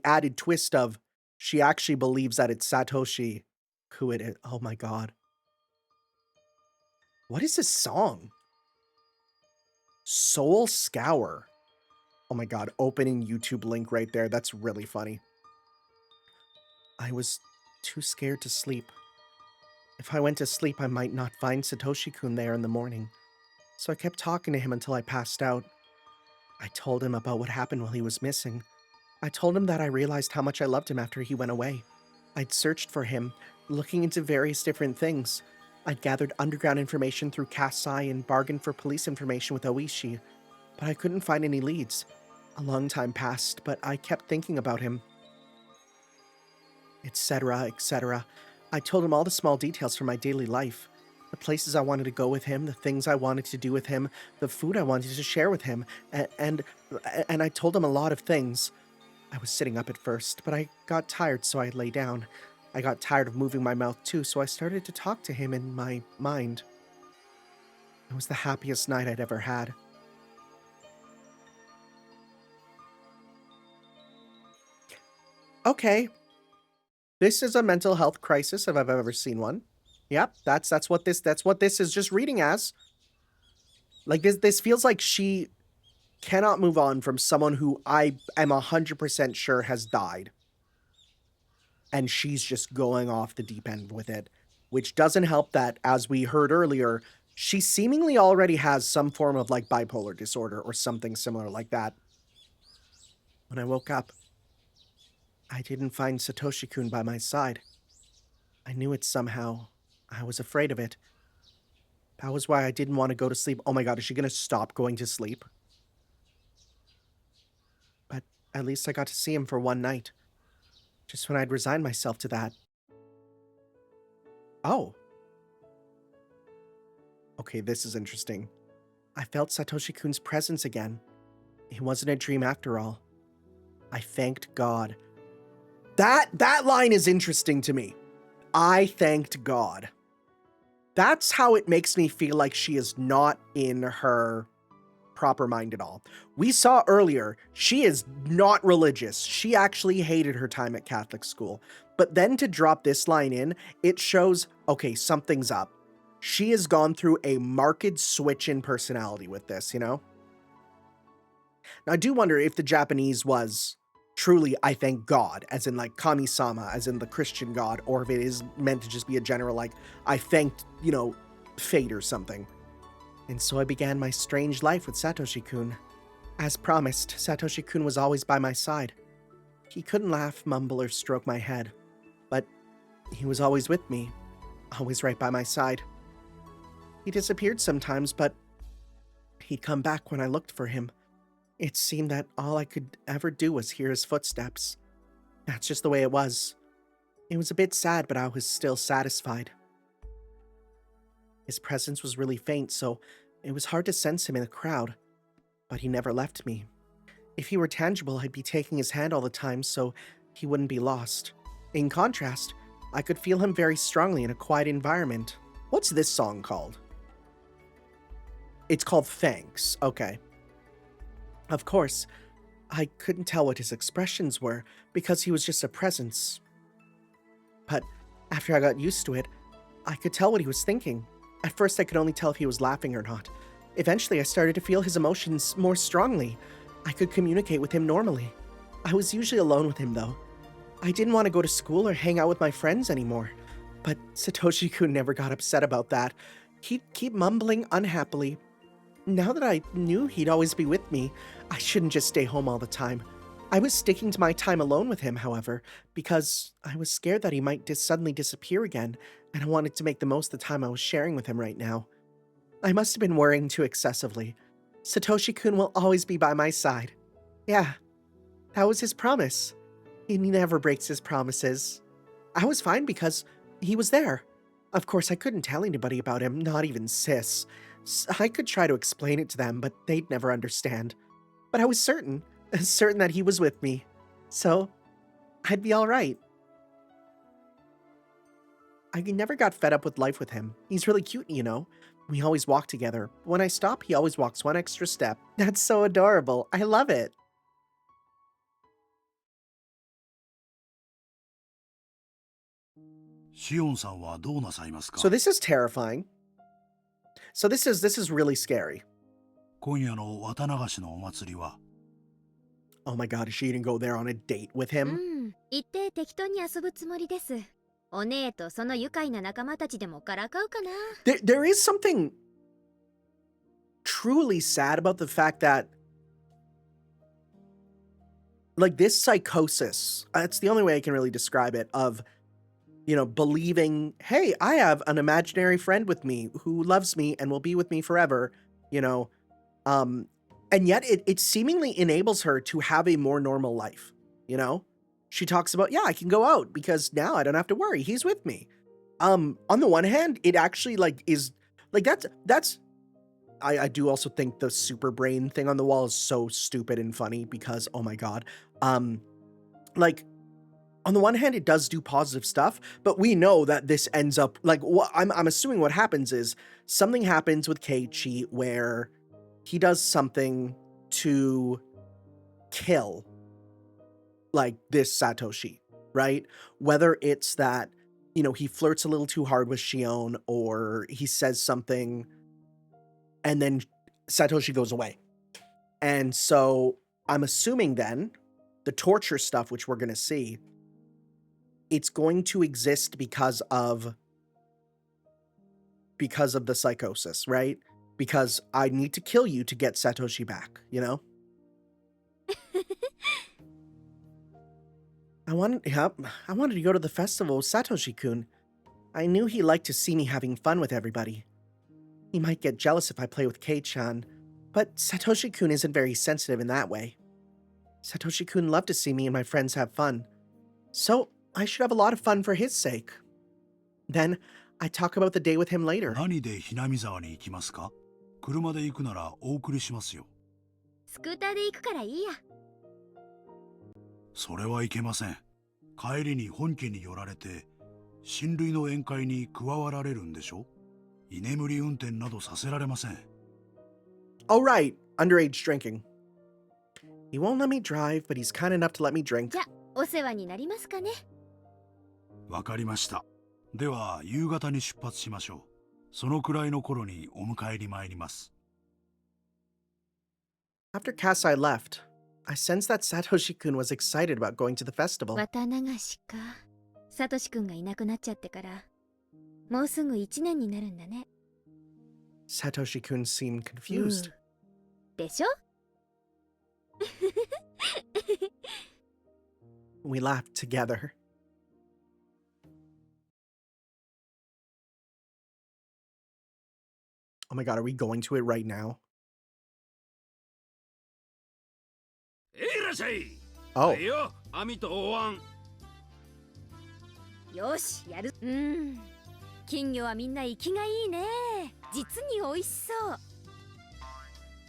added twist of she actually believes that it's Satoshi who it is. Oh my god. What is this song? Soul Scour. Oh my god, opening YouTube link right there. That's really funny. I was too scared to sleep. If I went to sleep, I might not find Satoshi-kun there in the morning. So I kept talking to him until I passed out. I told him about what happened while he was missing. I told him that I realized how much I loved him after he went away. I'd searched for him, looking into various different things. I'd gathered underground information through Kasai and bargained for police information with Oishi, but I couldn't find any leads. A long time passed, but I kept thinking about him. Etc., etc. I told him all the small details from my daily life. The places I wanted to go with him, the things I wanted to do with him, the food I wanted to share with him, and I told him a lot of things. I was sitting up at first, but I got tired, so I lay down. I got tired of moving my mouth too, so I started to talk to him in my mind. It was the happiest night I'd ever had. Okay. This is a mental health crisis if I've ever seen one. Yep, that's what this is just reading as. Like this feels like she cannot move on from someone who I am 100% sure has died. And she's just going off the deep end with it, which doesn't help that, as we heard earlier, she seemingly already has some form of like bipolar disorder or something similar like that. When I woke up, I didn't find Satoshi-kun by my side. I knew it somehow. I was afraid of it. That was why I didn't want to go to sleep. Oh my god, is she going to stop going to sleep? But at least I got to see him for one night. Just when I'd resigned myself to that. Oh. Okay, this is interesting. I felt Satoshi-kun's presence again. It wasn't a dream after all. I thanked God. That line is interesting to me. I thanked God. That's how it makes me feel like she is not in her proper mind at all. We saw earlier, she is not religious. She actually hated her time at Catholic school. But then to drop this line in, it shows, okay, something's up. She has gone through a marked switch in personality with this, you know? Now, I do wonder if the Japanese was truly, I thank God, as in like Kami-sama, as in the Christian God, or if it is meant to just be a general, like, I thanked, you know, fate or something. And so I began my strange life with Satoshi-kun. As promised, Satoshi-kun was always by my side. He couldn't laugh, mumble, or stroke my head, but he was always with me, always right by my side. He disappeared sometimes, but he'd come back when I looked for him. It seemed that all I could ever do was hear his footsteps. That's just the way it was. It was a bit sad, but I was still satisfied. His presence was really faint, so it was hard to sense him in the crowd, but he never left me. If he were tangible, I'd be taking his hand all the time, so he wouldn't be lost. In contrast, I could feel him very strongly in a quiet environment. What's this song called? It's called Thanks. Okay. Of course, I couldn't tell what his expressions were because he was just a presence. But after I got used to it, I could tell what he was thinking. At first, I could only tell if he was laughing or not. Eventually, I started to feel his emotions more strongly. I could communicate with him normally. I was usually alone with him, though. I didn't want to go to school or hang out with my friends anymore. But Satoshi-kun never got upset about that. He'd keep mumbling unhappily. Now that I knew he'd always be with me, I shouldn't just stay home all the time. I was sticking to my time alone with him, however, because I was scared that he might suddenly disappear again, and I wanted to make the most of the time I was sharing with him right now. I must have been worrying too excessively. Satoshi-kun will always be by my side. Yeah, that was his promise. He never breaks his promises. I was fine because he was there. Of course, I couldn't tell anybody about him, not even Sis. I could try to explain it to them, but they'd never understand. But I was certain that he was with me. So, I'd be alright. I never got fed up with life with him. He's really cute, you know. We always walk together. When I stop, he always walks one extra step. That's so adorable. I love it. So this is terrifying. So this is really scary. Oh my god, is she gonna go there on a date with him? 行って適当に遊ぶつもりです。お姉とその愉快な仲間たちでもからかうかな。There is something truly sad about the fact that, like, this psychosis, that's the only way I can really describe it, of, you know, believing, hey, I have an imaginary friend with me who loves me and will be with me forever, you know, and yet it seemingly enables her to have a more normal life, you know? She talks about, yeah, I can go out because now I don't have to worry. He's with me. On the one hand, it actually, like, is, like, that's, I do also think the super brain thing on the wall is so stupid and funny because, oh my god. Like, on the one hand, it does do positive stuff, but we know that this ends up, like, I'm assuming what happens is something happens with Keiichi where he does something to kill, like, this Satoshi, right? Whether it's that, you know, he flirts a little too hard with Shion, or he says something and then Satoshi goes away. And so I'm assuming then the torture stuff, which we're going to see, it's going to exist because of the psychosis, right? Because I need to kill you to get Satoshi back, you know? I wanted to go to the festival with Satoshi-kun. I knew he liked to see me having fun with everybody. He might get jealous if I play with Kei-chan, but Satoshi-kun isn't very sensitive in that way. Satoshi-kun loved to see me and my friends have fun, so I should have a lot of fun for his sake. Then, I talk about the day with him later. スクーターで行くからいいや。それはいけません。帰りに本家に寄られて、親類の宴会に加わられるんでしょ？居眠り運転などさせられません。Oh right, underage drinking. He won't let me drive, but he's kind enough to let me drink. じゃ、お世話になりますかね。わかりました。では、夕方に出発しましょう。そのくらいの頃にお迎えに参ります。After Kasai left, I sensed that Satoshi-kun was excited about going to the festival. 綿流しか。サトシ君がいなくなっちゃってから、もうすぐ1年になるんだね。Satoshi-kun seemed confused. でしょ We laughed together. Oh my god, are we going to it right now? いらっしゃい。 Oh, はいよ、網とお椀。よしやる。金魚はみんな生きがいいね。実に美味しそう。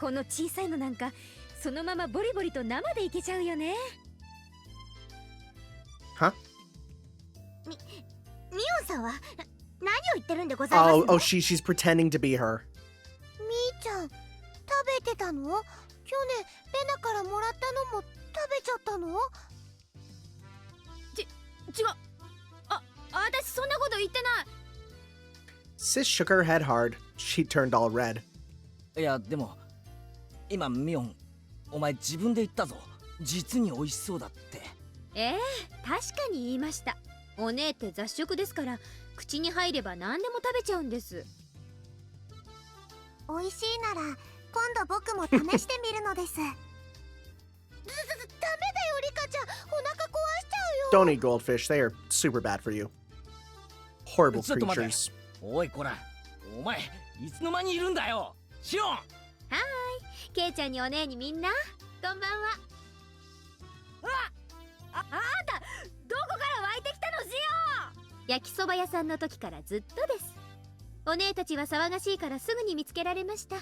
この小さいのなんかそのままボリボリと生でいけちゃうよね。 huh? ミオンさんは何を言ってるんでございますの？ Oh, she's pretending to be her. みーちゃん、食べてたの？去年レナからもらったのも食べちゃったの？違う。私そんなこと言ってない。 Sis shook her head hard. She turned all red. いやでも今ミオンお前自分で言ったぞ。実に美味しそうだって。確かに言いました。お姉って雑食ですから口に入れば何でも食べちゃうんです。美味しいなら今度僕も試してみるのです。ダメだよリカちゃん、お腹壊しちゃうよ。 Don't eat goldfish. They are super bad for you. Horrible ちょっと待て。 creatures. おいこら、お前いつの間にいるんだよ。シオン。はーい、ケイちゃんにお姉にみんなこんばんは。あんたどこから湧いてきたのシオン。焼きそば屋さんの時からずっとです。お姉たちは騒がしいからすぐに見つけられました。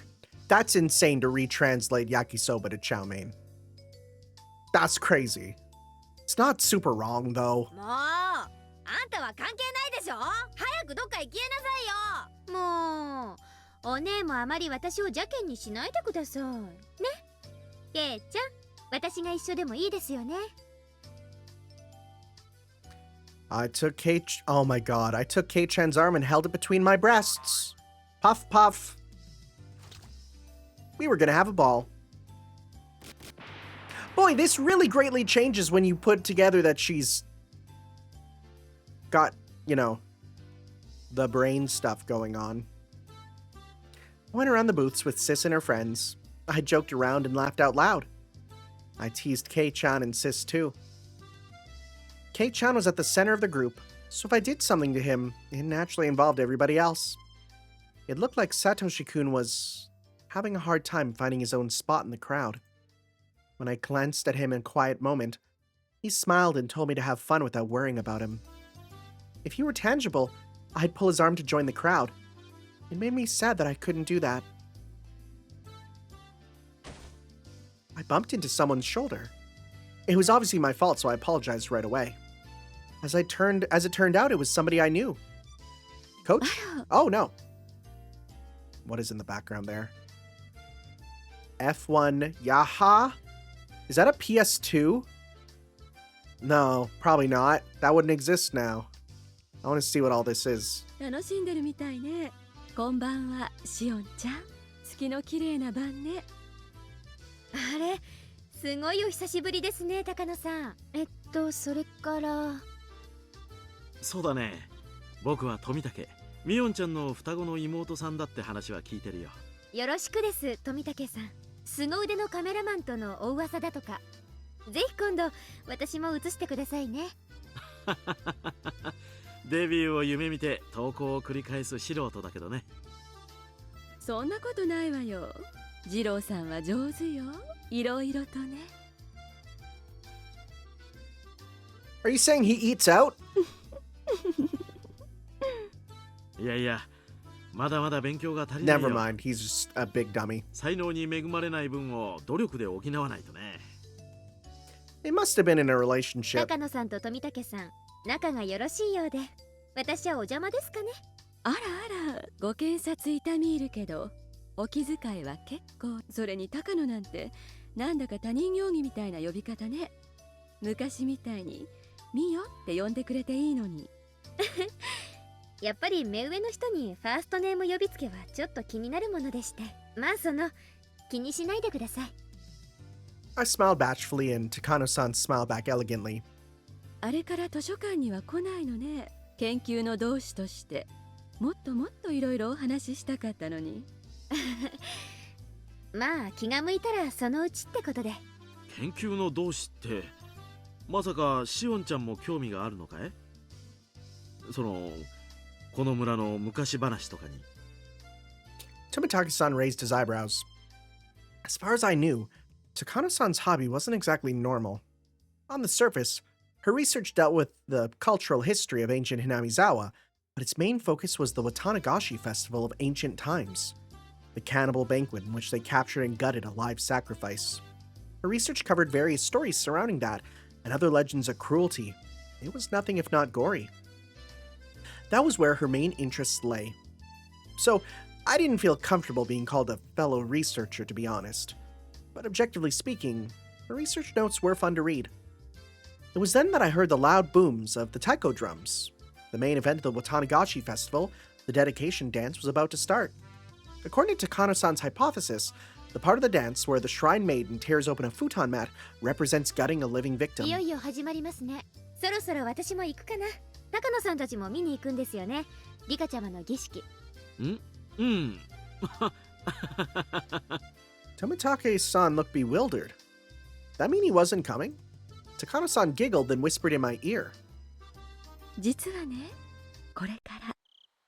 That's insane to retranslate yakisoba to chow mein. That's crazy. It's not super wrong, though. もうあんたは関係ないでしょ。早くどっか行きなさいよ。もうお姉もあまり私を邪険にしないでくださいね。ケイちゃん、私が一緒でもいいですよね。 I took Oh my god. I took Kei-chan's arm and held it between my breasts. Puff, puff. We were gonna have a ball. Boy, this really greatly changes when you put together that she's got, you know, the brain stuff going on. I went around the booths with Sis and her friends. I joked around and laughed out loud. I teased Kei-chan and Sis too. Kei-chan was at the center of the group, so if I did something to him, it naturally involved everybody else. It looked like Satoshi-kun was having a hard time finding his own spot in the crowd. When I glanced at him in a quiet moment, he smiled and told me to have fun without worrying about him. If he were tangible, I'd pull his arm to join the crowd. It made me sad that I couldn't do that. I bumped into someone's shoulder. It was obviously my fault, so I apologized right away. As it turned out, it was somebody I knew. Coach? Oh, no. What is in the background there? F1 Yaha? Is that a PS2? No, probably not. That wouldn't exist now. I want to see what all this is. 楽しんでるみたいね。こんばんは、シオンちゃん。月の綺麗な晩ね。あれ、すごいお久しぶりですね、高野さん。それから。そうだね。僕は富武。ミオンちゃんの双子の妹さんだって話は聞いてるよ。よろしくです、富武さん。凄腕のカメラマンとのお噂だとか。ぜひ今度私も映してくださいね。デビューを夢見て投稿を繰り返す素人だけどね。そんなことないわよ。二郎さんは上手よ。いろいろとね。Are you saying he eats out? いやいや、まだまだ勉強が足りないよ。 Never mind, he's just a big dummy. 才能に恵まれない分を努力で補わないとね。They must have been in a relationship. 高野さんと富武さん、仲がよろしいようで、私はお邪魔ですかね。あらあら、ご検察痛み入るけど、お気遣いは結構。それに高野なんて、なんだか他人行儀みたいな呼び方ね。昔みたいに、ミヨって呼んでくれていいのに。やっぱり目上の人にファーストネーム呼びつけはちょっと気になるものでして。まあ気にしないでください。I smiled bashfully and Takano-san smiled back elegantly. あれから図書館には来ないのね。研究の同志としてもっともっといろいろお話ししたかったのに。まあ気が向いたらそのうちってことで。研究の同志ってまさかシオンちゃんも興味があるのかい？この村の昔話とかに。Tomitaki-san raised his eyebrows. As far as I knew, Takano-san's hobby wasn't exactly normal. On the surface, her research dealt with the cultural history of ancient Hinamizawa, but its main focus was the Watanagashi festival of ancient times, the cannibal banquet in which they captured and gutted a live sacrifice. Her research covered various stories surrounding that, and other legends of cruelty. It was nothing if not gory. That was where her main interests lay. So, I didn't feel comfortable being called a fellow researcher, to be honest. But objectively speaking, her research notes were fun to read. It was then that I heard the loud booms of the taiko drums. The main event of the Watanagashi festival, the dedication dance, was about to start. According to Takano-san's hypothesis, the part of the dance where the shrine maiden tears open a futon mat represents gutting a living victim. いよいよ始まりますね。そろそろ私も行くかな。高野さんたちも見に行くんですよね。リカちゃまの儀式。Tomitake-san looked bewildered. That mean he wasn't coming? Takano-san giggled and whispered in my ear. 実はね、これから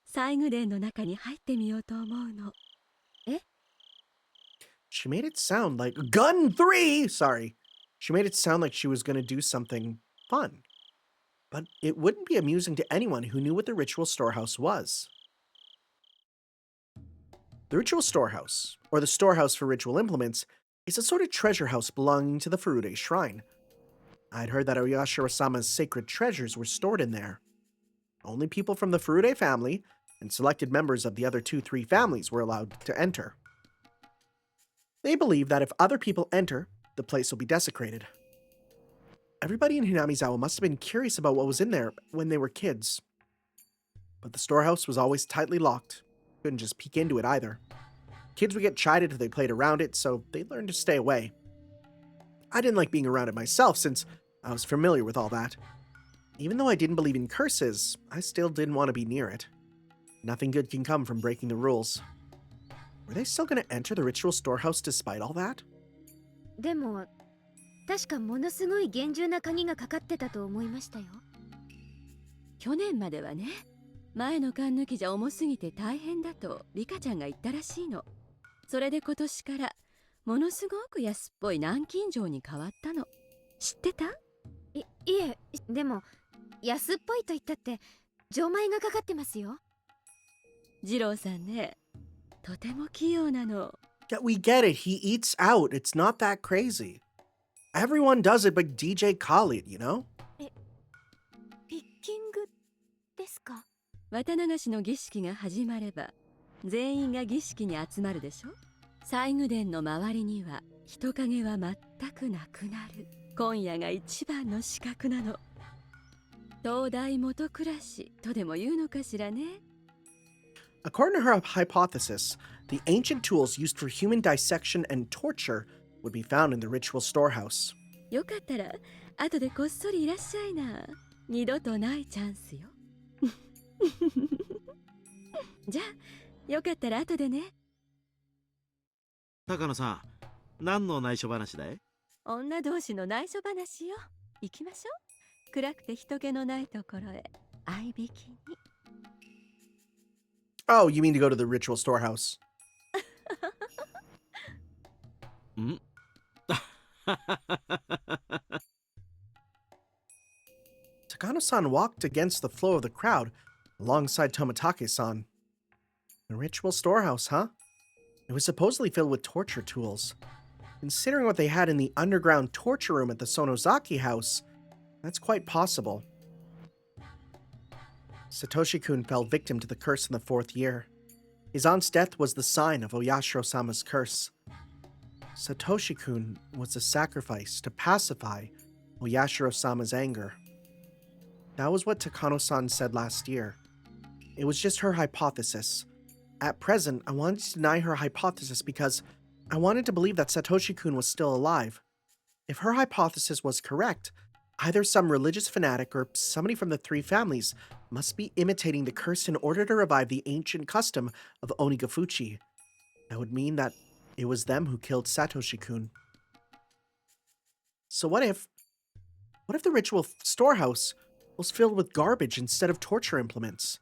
西宮殿の中に入ってみようと思うの。え？ She made it sound like Gun 3! Sorry. She made it sound like she was going to do something fun. But it wouldn't be amusing to anyone who knew what the ritual storehouse was. The ritual storehouse, or the storehouse for ritual implements, is a sort of treasure house belonging to the Furude shrine. I'd heard that Oyashiro-sama's sacred treasures were stored in there. Only people from the Furude family and selected members of the other 2-3 families were allowed to enter. They believe that if other people enter, the place will be desecrated. Everybody in Hinamizawa must have been curious about what was in there when they were kids. But the storehouse was always tightly locked. Couldn't just peek into it either. Kids would get chided if they played around it, so they learned to stay away. I didn't like being around it myself since I was familiar with all that. Even though I didn't believe in curses, I still didn't want to be near it. Nothing good can come from breaking the rules. Were they still going to enter the ritual storehouse despite all that? でも確かものすごい厳重な鍵がかかってたと思いましたよ。去年まではね、前の缶抜きじゃ重すぎて大変だとリカちゃんが言ったらしいの。それで今年からものすごく安っぽい南京錠に変わったの。知ってた？いえ、でも安っぽいと言ったって錠前がかかってますよ。二郎さんね、とても器用なの。Yeah, we get it. He eats out. It's not that crazy. Everyone does it but DJ Khalid, you know? ピッキングですか？綿流しの儀式が始まれば全員が儀式に集まるでしょ。西宮殿の周りには人影は全くなくなる。今夜が一番の資格なの。東大元暮らしとでも言うのかしらね。According to her hypothesis, the ancient tools used for human dissection and torture would be found in the ritual storehouse. よかったら後でこっそりいらっしゃいな。二度とないチャンスよ。じゃあよかったら後でね。高野さん、何の内緒話だい？女同士の内緒話よ。行きましょう。暗くて人気のないところへ合いびきに。Oh, you mean to go to the ritual storehouse? Takano-san walked against the flow of the crowd alongside Tomitake-san. The ritual storehouse, huh? It was supposedly filled with torture tools. Considering what they had in the underground torture room at the Sonozaki house, that's quite possible. Satoshi-kun fell victim to the curse in the 4th year. His aunt's death was the sign of Oyashiro-sama's curse. Satoshi-kun was a sacrifice to pacify Oyashiro-sama's anger. That was what Takano-san said last year. It was just her hypothesis. At present, I wanted to deny her hypothesis because I wanted to believe that Satoshi-kun was still alive. If her hypothesis was correct, either some religious fanatic or somebody from the 3 families must be imitating the curse in order to revive the ancient custom of Onigafuchi. That would mean that it was them who killed Satoshi-kun. So what if the ritual storehouse was filled with garbage instead of torture implements?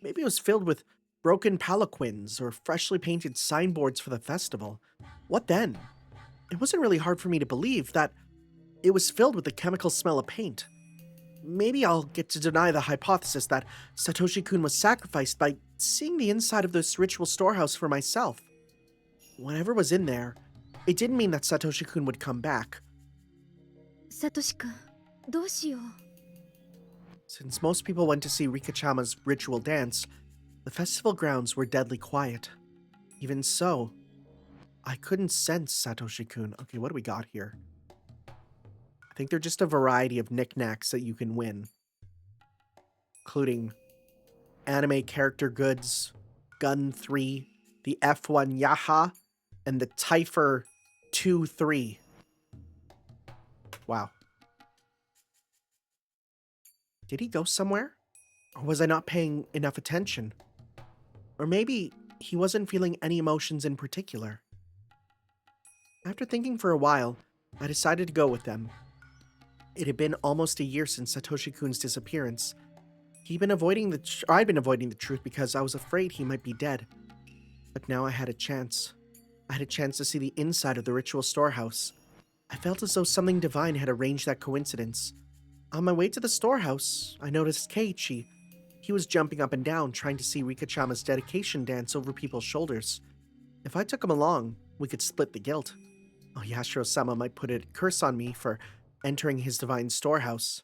Maybe it was filled with broken palanquins or freshly painted signboards for the festival. What then? It wasn't really hard for me to believe that it was filled with the chemical smell of paint. Maybe I'll get to deny the hypothesis that Satoshi-kun was sacrificed by seeing the inside of this ritual storehouse for myself. Whatever was in there, it didn't mean that Satoshi-kun would come back. サトシ君、どうしよう。 Since most people went to see Rikachama's ritual dance, the festival grounds were deadly quiet. Even so, I couldn't sense Satoshi-kun. Okay, what do we got here? I think they're just a variety of knickknacks that you can win, including anime character goods, Gun 3, the F1 Yaha, and the Typher 2-3. Wow. Did he go somewhere? Or was I not paying enough attention? Or maybe he wasn't feeling any emotions in particular. After thinking for a while, I decided to go with them. It had been almost a year since Satoshi-kun's disappearance. I'd been avoiding the truth because I was afraid he might be dead. But now I had a chance. I had a chance to see the inside of the ritual storehouse. I felt as though something divine had arranged that coincidence. On my way to the storehouse, I noticed Keiichi. He was jumping up and down, trying to see Rikachama's dedication dance over people's shoulders. If I took him along, we could split the guilt. Oh, Yashiro-sama might put a curse on me for entering his divine storehouse.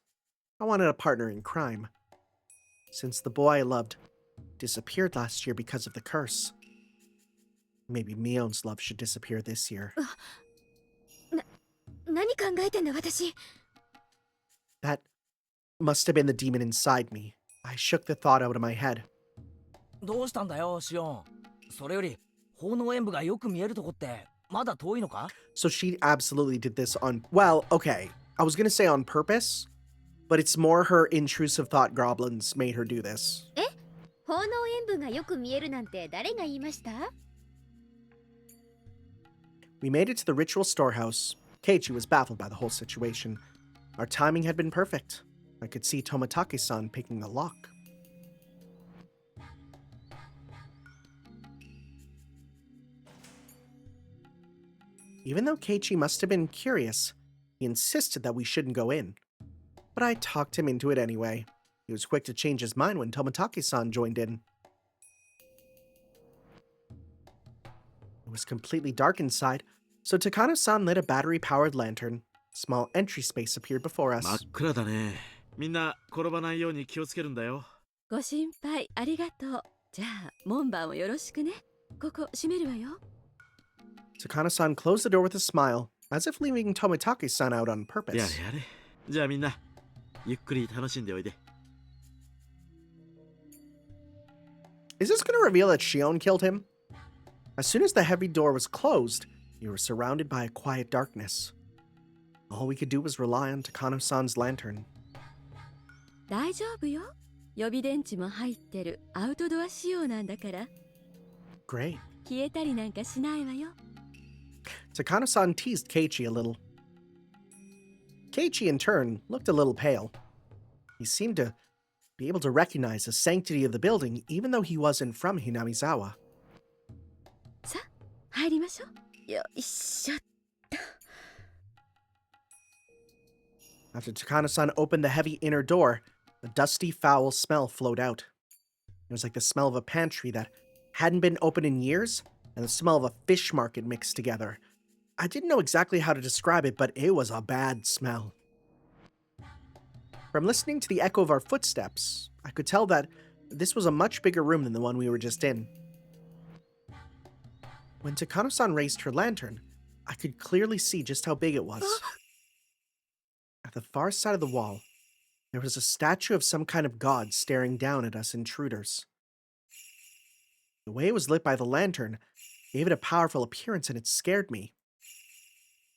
I wanted a partner in crime. Since the boy I loved disappeared last year because of the curse, maybe Mion's love should disappear this year. 何考えてんだ私。 That must have been the demon inside me. I shook the thought out of my head. どうしたんだよシオン。それより奉納演舞がよく見えるとこってまだ遠いのか？ So she absolutely did this on, well, okay. I was gonna say on purpose, but it's more her intrusive thought goblins made her do this. え、奉納演舞がよく見えるなんて誰が言いました？ We made it to the ritual storehouse. Keiichi was baffled by the whole situation. Our timing had been perfect. I could see Tomitake-san picking the lock. Even though Keiichi must have been curious, he insisted that we shouldn't go in. But I talked him into it anyway. He was quick to change his mind when Tomitake-san joined in. It was completely dark inside, so Takano-san lit a battery-powered lantern. A small entry space appeared before us. 真っ暗だね。みんな転ばないように気をつけるんだよ。ご心配ありがとう。じゃあ門番をよろしくね。ここ閉めるわよ。 Takano-san closed the door with a smile, as if leaving Tomitake-san out on や purpose. れやれ。じゃあみんなゆっくり楽しんでおいで。 Is this going to reveal that Shion killed him? As soon as the heavy door was closed, we were surrounded by a quiet darkness. All we could do was rely on Takano-san's lantern. 大丈夫よ。予備電池も入ってるアウトドア仕様なんだから。 Great. 消えたりなんかしないわよ。 Takano-san teased Keiichi a little. Keiichi, in turn, looked a little pale. He seemed to be able to recognize the sanctity of the building even though he wasn't from Hinamizawa. さあ入りましょう。よいしょ。 After Takano-san opened the heavy inner door, a dusty, foul smell flowed out. It was like the smell of a pantry that hadn't been opened in years and the smell of a fish market mixed together. I didn't know exactly how to describe it, but it was a bad smell. From listening to the echo of our footsteps, I could tell that this was a much bigger room than the one we were just in. When Takano-san raised her lantern, I could clearly see just how big it was. At the far side of the wall, there was a statue of some kind of god staring down at us intruders. The way it was lit by the lantern gave it a powerful appearance and it scared me.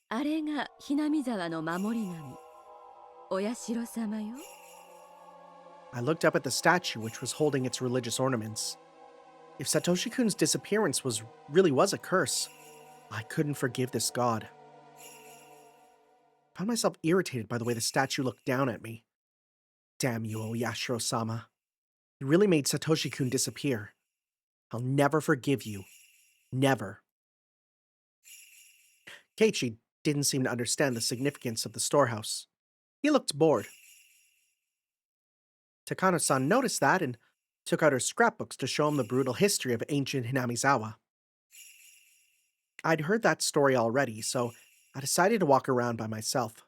あれがひなみ沢の守り神。お社様よ。 I looked up at the statue which was holding its religious ornaments. If Satoshi-kun's disappearance really was a curse, I couldn't forgive this god. I found myself irritated by the way the statue looked down at me. Damn you, Oyashiro-sama. You really made Satoshi-kun disappear. I'll never forgive you. Never. Keiichi didn't seem to understand the significance of the storehouse. He looked bored. Takano-san noticed that and took out her scrapbooks to show him the brutal history of ancient Hinamizawa. I'd heard that story already, so I decided to walk around by myself.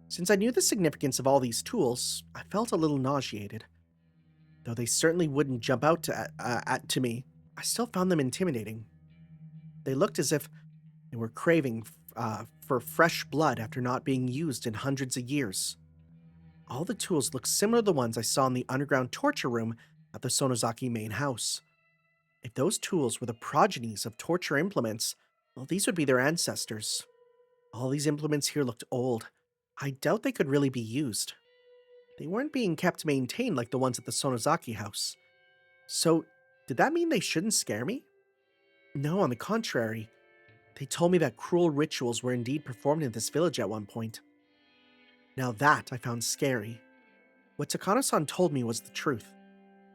Since I knew the significance of all these tools, I felt a little nauseated. Though they certainly wouldn't jump out to me, I still found them intimidating. They looked as if they were craving for fresh blood after not being used in hundreds of years. All the tools looked similar to the ones I saw in the underground torture room at the Sonozaki main house. If those tools were the progenies of torture implements, well, these would be their ancestors. All these implements here looked old. I doubt they could really be used. They weren't being kept maintained like the ones at the Sonozaki house. So, did that mean they shouldn't scare me? No, on the contrary. They told me that cruel rituals were indeed performed in this village at one point. Now that I found scary. What Takano-san told me was the truth.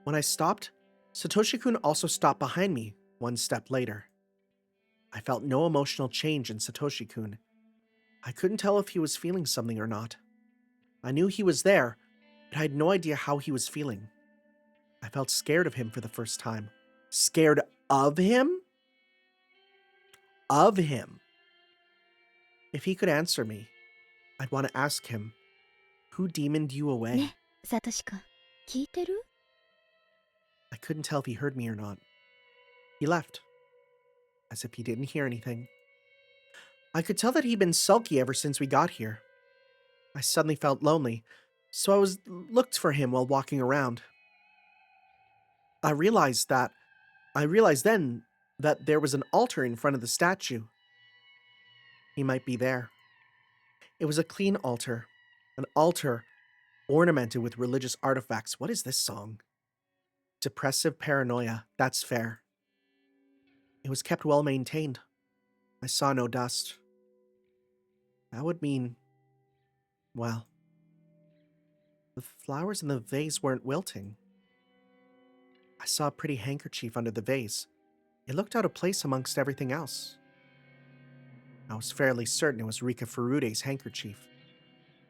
When I stopped, Satoshi-kun also stopped behind me one step later. I felt no emotional change in Satoshi-kun. I couldn't tell if he was feeling something or not. I knew he was there, but I had no idea how he was feeling. I felt scared of him for the first time. Scared of him? Of him. If he could answer me, I'd want to ask him, who demoned you away? ね、サトシ君、聞いてる？ I couldn't tell if he heard me or not. He left, as if he didn't hear anything. I could tell that he'd been sulky ever since we got here. I suddenly felt lonely, so I looked for him while walking around. I realized then that there was an altar in front of the statue. He might be there. It was a clean altar, an altar ornamented with religious artifacts. What is this song? Depressive paranoia, that's fair. It was kept well maintained. I saw no dust. That would mean, well, the flowers in the vase weren't wilting. I saw a pretty handkerchief under the vase. It looked out of place amongst everything else. I was fairly certain it was Rika Furude's handkerchief.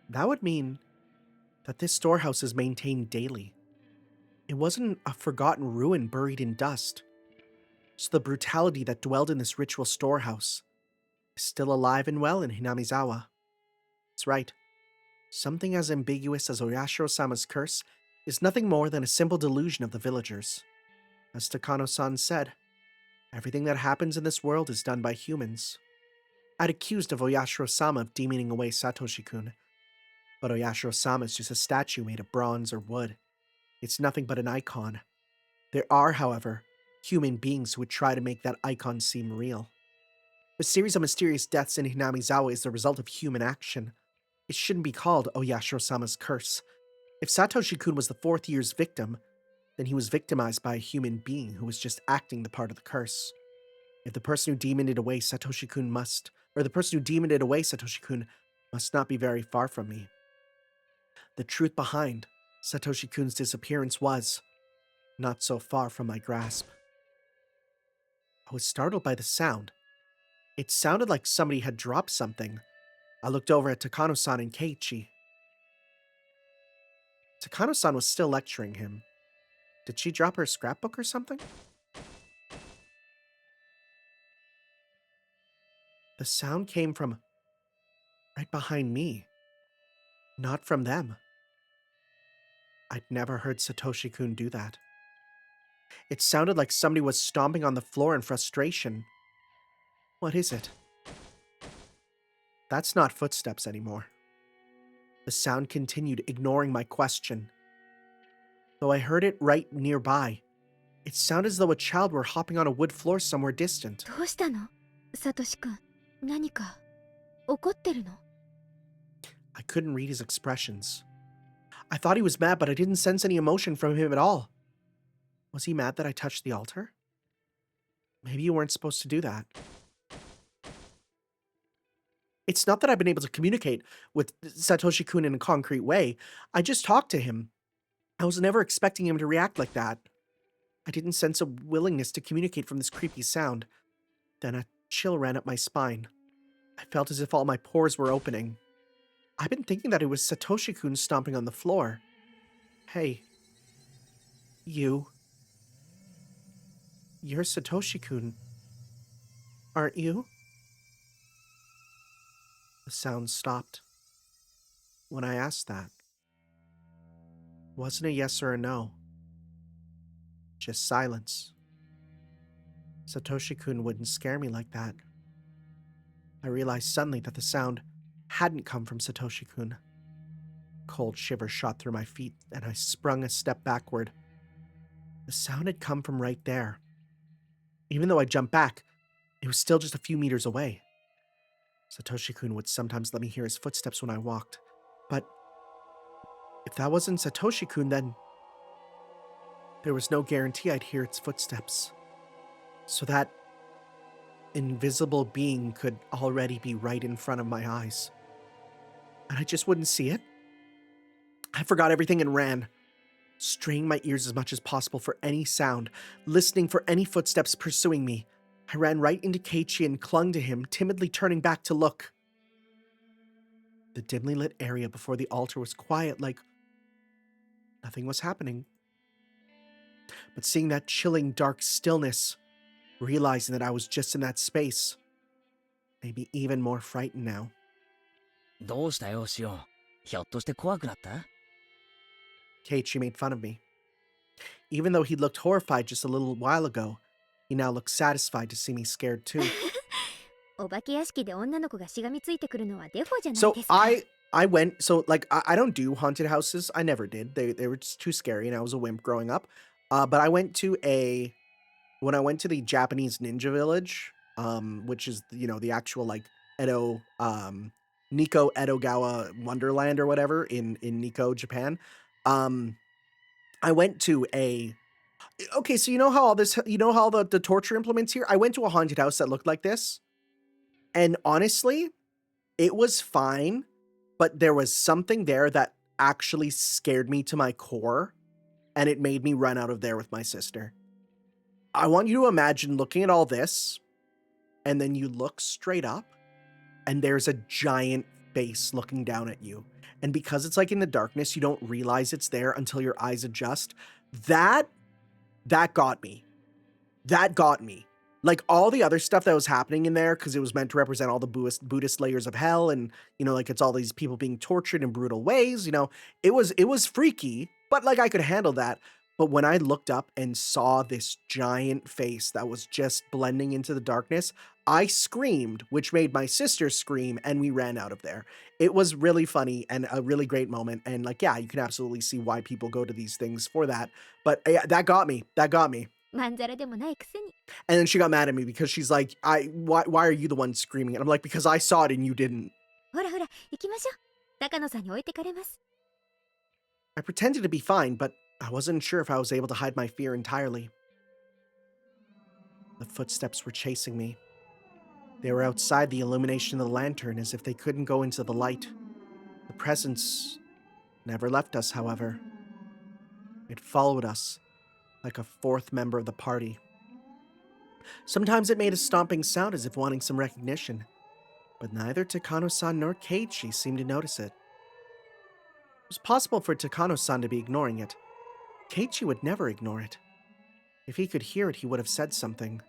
That would mean that this storehouse is maintained daily. It wasn't a forgotten ruin buried in dust. So the brutality that dwelled in this ritual storehouse is still alive and well in Hinamizawa. That's right. Something as ambiguous as Oyashiro-sama's curse is nothing more than a simple delusion of the villagers. As Takano-san said, everything that happens in this world is done by humans. I'd accused of Oyashiro-sama of demoning away Satoshi-kun, but Oyashiro-sama is just a statue made of bronze or wood. It's nothing but an icon. There are, however, human beings who would try to make that icon seem real. The series of mysterious deaths in Hinamizawa is the result of human action. It shouldn't be called Oyashiro-sama's curse. If Satoshi-kun was the fourth year's victim, then he was victimized by a human being who was just acting the part of the curse. If the person who demoned away Satoshi-kun must not be very far from me. The truth behind Satoshi-kun's disappearance was not so far from my grasp. I was startled by the sound. It sounded like somebody had dropped something. I looked over at Takano-san and Keiichi. Takano-san was still lecturing him. Did she drop her scrapbook or something? The sound came from right behind me, not from them. I'd never heard Satoshi-kun do that. It sounded like somebody was stomping on the floor in frustration. What is it? That's not footsteps anymore. The sound continued, ignoring my question. Though I heard it right nearby, it sounded as though a child were hopping on a wood floor somewhere distant. どうしたの？サトシ君、何か怒ってるの？ I couldn't read his expressions. I thought he was mad, but I didn't sense any emotion from him at all. Was he mad that I touched the altar? Maybe you weren't supposed to do that. It's not that I've been able to communicate with Satoshi-kun in a concrete way. I just talked to him. I was never expecting him to react like that. I didn't sense a willingness to communicate from this creepy sound. Then a chill ran up my spine. I felt as if all my pores were opening. I've been thinking that it was Satoshi-kun stomping on the floor. Hey. You. You're Satoshi-kun. Aren't you? The sound stopped. When I asked that, wasn't a yes or a no. Just silence. Satoshi-kun wouldn't scare me like that. I realized suddenly that the sound hadn't come from Satoshi-kun. Cold shivers shot through my feet, and I sprung a step backward. The sound had come from right there. Even though I jumped back, it was still just a few meters away. Satoshi-kun would sometimes let me hear his footsteps when I walked, but if that wasn't Satoshi-kun, then there was no guarantee I'd hear its footsteps. So that invisible being could already be right in front of my eyes. And I just wouldn't see it. I forgot everything and ran, straining my ears as much as possible for any sound, listening for any footsteps pursuing me. I ran right into Keiichi and clung to him, timidly turning back to look. The dimly lit area before the altar was quiet, like nothing was happening. But seeing that chilling, dark stillness, realizing that I was just in that space, made me even more frightened now. どうしたよ、シオン。ひょっとして怖くなった？ Keiichi made fun of me. Even though he looked horrified just a little while ago, he now looked satisfied to see me scared too. お化け屋敷で女の子がしがみついてくるのはデフォじゃない So ですか。 I went, so like I don't do haunted houses. I never did. They were just too scary, and I was a wimp growing up. But I went to when I went to the Japanese ninja village, which is, you know, the actual like Edo, Nikko Edogawa Wonderland or whatever in Nikko, Japan. I went to okay, so you know how all this, you know how all the torture implements here? I went to a haunted house that looked like this, and honestly, it was fine, but there was something there that actually scared me to my core, and it made me run out of there with my sister. I want you to imagine looking at all this, and then you look straight up, and there's a giant face looking down at you. And because it's like in the darkness, you don't realize it's there until your eyes adjust. That got me. That got me. Like all the other stuff that was happening in there, because it was meant to represent all the Buddhist layers of hell, and you know, like it's all these people being tortured in brutal ways. You know, it was freaky, but like I could handle that. But when I looked up and saw this giant face that was just blending into the darkness, I screamed, which made my sister scream, and we ran out of there. It was really funny and a really great moment. And like, yeah, you can absolutely see why people go to these things for that. But yeah, that got me. That got me. まんざらでもないくせに。 And then she got mad at me because she's like, why are you the one screaming? And I'm like, because I saw it and you didn't. ほらほら、行きましょう。高野さんに置いてかれます。 I pretended to be fine, but I wasn't sure if I was able to hide my fear entirely. The footsteps were chasing me. They were outside the illumination of the lantern as if they couldn't go into the light. The presence never left us, however. It followed us like a fourth member of the party. Sometimes it made a stomping sound as if wanting some recognition, but neither Takano-san nor Keiichi seemed to notice it. It was possible for Takano-san to be ignoring it. Keiichi would never ignore it. If he could hear it, he would have said something.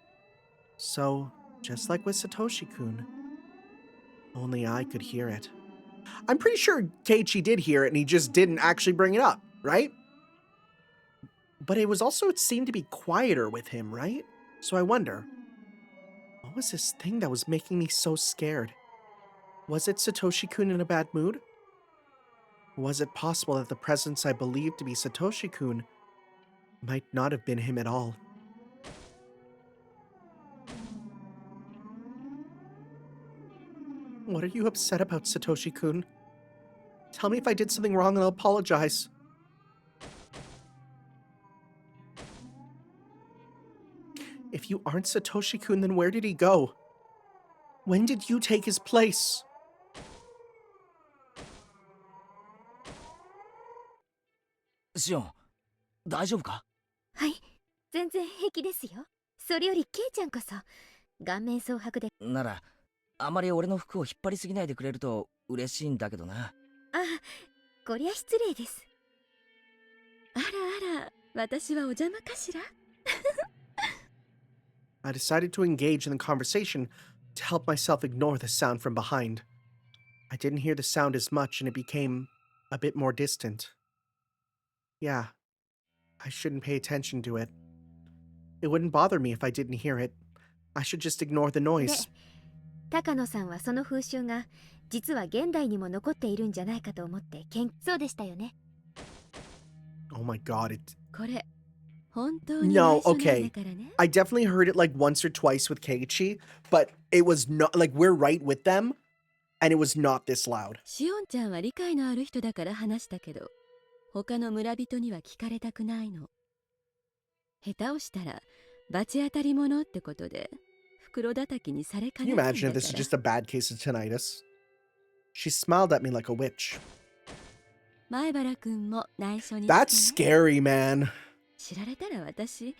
So, just like with Satoshi-kun, only I could hear it. I'm pretty sure Keiichi did hear it and he just didn't actually bring it up, right? But it seemed to be quieter with him, right? So I wonder, what was this thing that was making me so scared? Was it Satoshi-kun in a bad mood? Was it possible that the presence I believed to be Satoshi-kun might not have been him at all? What are you upset about, Satoshi-kun? Tell me if I did something wrong and I'll apologize. If you aren't Satoshi-kun, then where did he go? When did you take his place? シオン、大丈夫か？はい、全然平気ですよ。それよりケイちゃんこそ顔面蒼白で。なら、あまり俺の服を引っ張りすぎないでくれると嬉しいんだけどな。あ、こりゃ失礼です。あらあら、私はお邪魔かしら？ I decided to engage in the conversation to help myself ignore the sound from behind. I didn't hear the sound as much and it became a bit more distant. Yeah, I shouldn't pay attention to it. It wouldn't bother me if I didn't hear it. I should just ignore the で、 noise. 高野さんはその風習が実は現代にも残っているんじゃないかと思ってそうでしたよね。 Oh my god, it... これ本当に No, 内緒なんだ okay. からね。 I definitely heard it like once or twice with Keiichi, but it was not like we're right with them, and it was not this loud. シオンちゃんは理解のある人だから話したけど、他の村人には聞かれたくないの。下手をしたら罰当たり者ってことで袋叩きにされか Can ね you ないん imagine だ if か this is ら。 just a bad case of tinnitus? She smiled at me like a witch. 前原くんも内緒に That's してね。 scary, man. 知られたら私、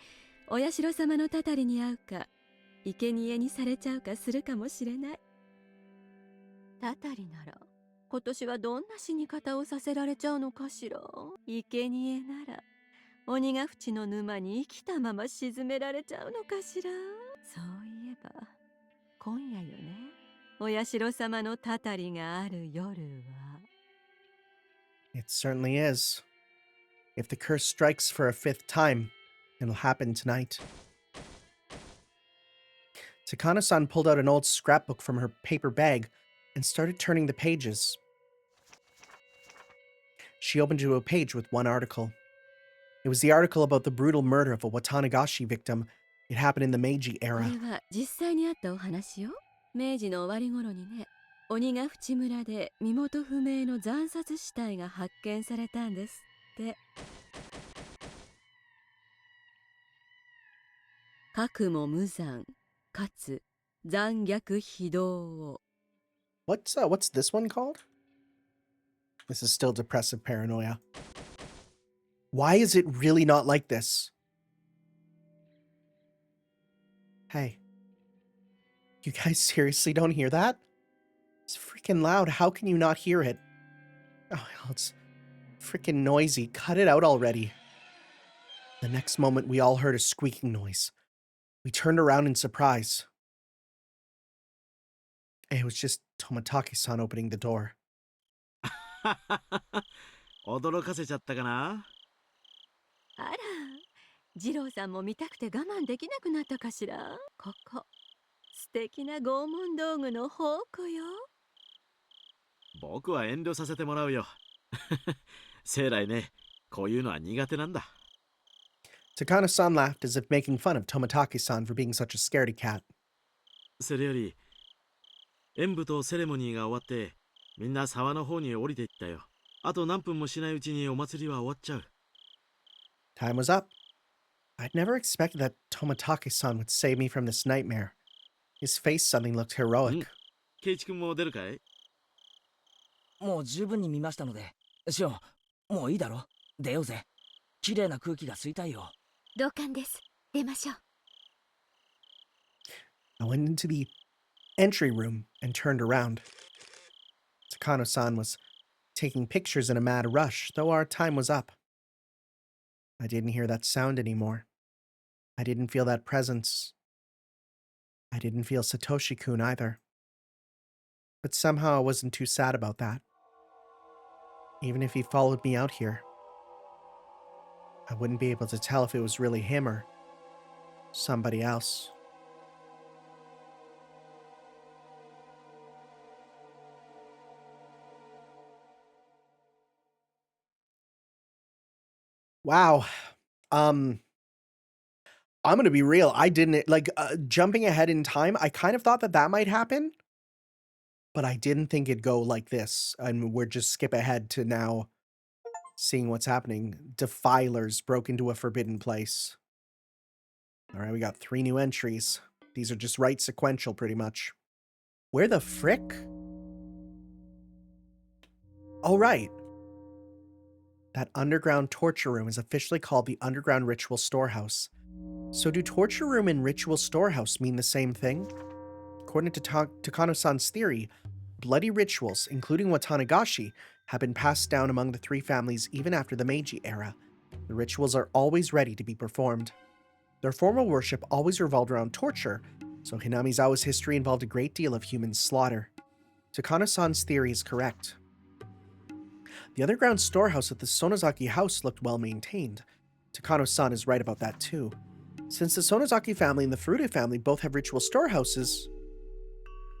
お社様のたたりに会うか、生贄にされちゃうかするかもしれない。たたりなら、今年はどんな死に方をさせられちゃうのかしら。生贄なら、鬼ヶ淵の沼に生きたまま沈められちゃうのかしら。そういえば、今夜よね。お社様のたたりがある夜は。 It certainly is. If the curse strikes for a 5th time, it'll happen tonight. Takano-san pulled out an old scrapbook from her paper bag and started turning the pages. She opened to a page with one article. It was the article about the brutal murder of a Watanagashi victim. It happened in the Meiji こ era. れは実際にあったお話よ。明治の終わり頃にね、鬼ヶ淵村で身元不明の惨殺死体が発見されたんですって。かくも無残かつ残虐非道を。 What's this one called? This is still depressive paranoia. Why is it really not like this? Hey. You guys seriously don't hear that? It's freaking loud. How can you not hear it? Oh, it's freaking noisy. Cut it out already. The next moment, we all heard a squeaking noise. We turned around in surprise. It was just Tomatake-san opening the door. 驚かせちゃったかな？あら、二郎さんも見たくて我慢できなくなったかしら。ここ、素敵な拷問道具の宝庫よ。僕は遠慮させてもらうよ。生来ね、こういうのは苦手なんだ。Takano-san laughed as if making fun of Tomatake-san for being such a scaredy cat. それより、演舞とセレモニーが終わって、みんな沢の方に降りていったよ。あと何分もしないうちにお祭りは終わっちゃう。Time was up. I'd never expected that Tomatake-san would save me from this nightmare. His face suddenly looked heroic. ケイチ君も出るかい？もう十分に見ましたので。シオン、もういいだろ。出ようぜ。綺麗な空気が吸いたいよ。同感です。出ましょう。 I went into the entry room and turned around. Takano-san was taking pictures in a mad rush, though our time was up. I didn't hear that sound anymore. I didn't feel that presence. I didn't feel Satoshi-kun either. But somehow I wasn't too sad about that. Even if he followed me out here, I wouldn't be able to tell if it was really him or somebody else. Wow. I'm gonna be real. I didn't like jumping ahead in time. I kind of thought that might happen, but I didn't think it'd go like this. And we're just skip ahead to now seeing what's happening. Defilers broke into a forbidden place. All right, we got 3 new entries. These are just right sequential, pretty much. Where the frick? Oh, right. That underground torture room is officially called the Underground Ritual Storehouse. So do torture room and ritual storehouse mean the same thing? According to Takano-san's theory, bloody rituals, including Watanagashi, have been passed down among the 3 families even after the Meiji era. The rituals are always ready to be performed. Their formal worship always revolved around torture, so Hinamizawa's history involved a great deal of human slaughter. Takano-san's theory is correct. The underground storehouse at the Sonozaki house looked well maintained. Takano-san is right about that too. Since the Sonozaki family and the Furuta family both have ritual storehouses,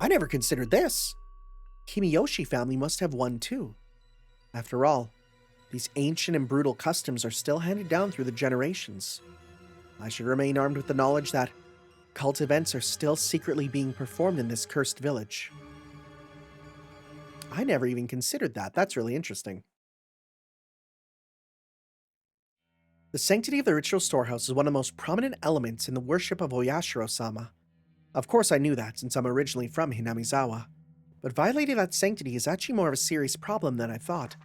I never considered this. Kimiyoshi family must have one too. After all, these ancient and brutal customs are still handed down through the generations. I should remain armed with the knowledge that cult events are still secretly being performed in this cursed village. I never even considered that. That's really interesting. The sanctity of the ritual storehouse is one of the most prominent elements in the worship of Oyashiro-sama. Of course I knew that, since I'm originally from Hinamizawa. But violating that sanctity is actually more of a serious problem than I thought.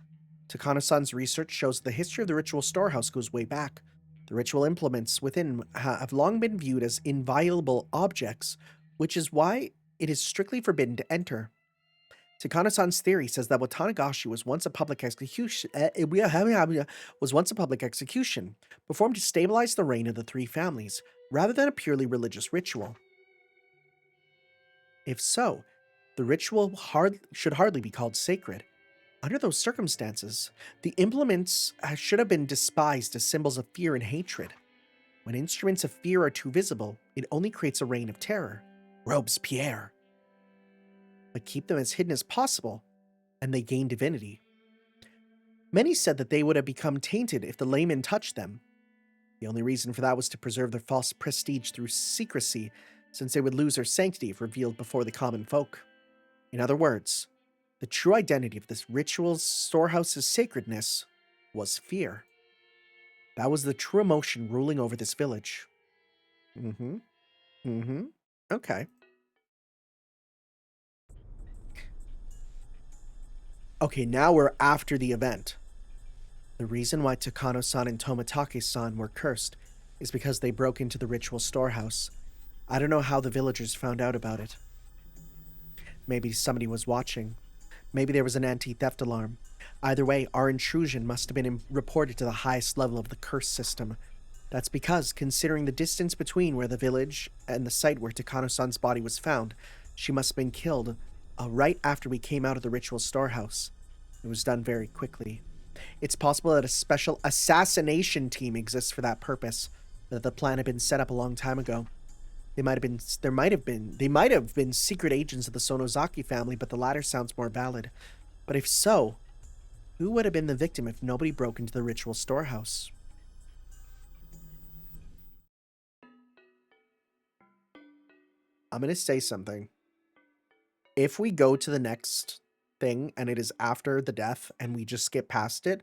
Takano-san's research shows that the history of the ritual storehouse goes way back. The ritual implements within have long been viewed as inviolable objects, which is why it is strictly forbidden to enter. Takano-san's theory says that Watanagashi was once a public execution, performed to stabilize the reign of the 3 families, rather than a purely religious ritual. If so, the ritual should hardly be called sacred. Under those circumstances, the implements should have been despised as symbols of fear and hatred. When instruments of fear are too visible, it only creates a reign of terror. Robespierre. But keep them as hidden as possible, and they gain divinity. Many said that they would have become tainted if the laymen touched them. The only reason for that was to preserve their false prestige through secrecy, since they would lose their sanctity if revealed before the common folk. In other words, the true identity of this ritual storehouse's sacredness was fear. That was the true emotion ruling over this village. Okay. Okay, now we're after the event. The reason why Takano-san and Tomitake-san were cursed is because they broke into the ritual storehouse. I don't know how the villagers found out about it. Maybe somebody was watching. Maybe there was an anti-theft alarm. Either way, our intrusion must have been reported to the highest level of the curse system. That's because, considering the distance between where the village and the site where Takano-san's body was found, she must have been killed right after we came out of the ritual storehouse. It was done very quickly. It's possible that a special assassination team exists for that purpose, that the plan had been set up a long time ago. They might have been secret agents of the Sonozaki family, but the latter sounds more valid. But if so, who would have been the victim if nobody broke into the ritual storehouse? I'm going to say something. If we go to the next thing and it is after the death and we just skip past it,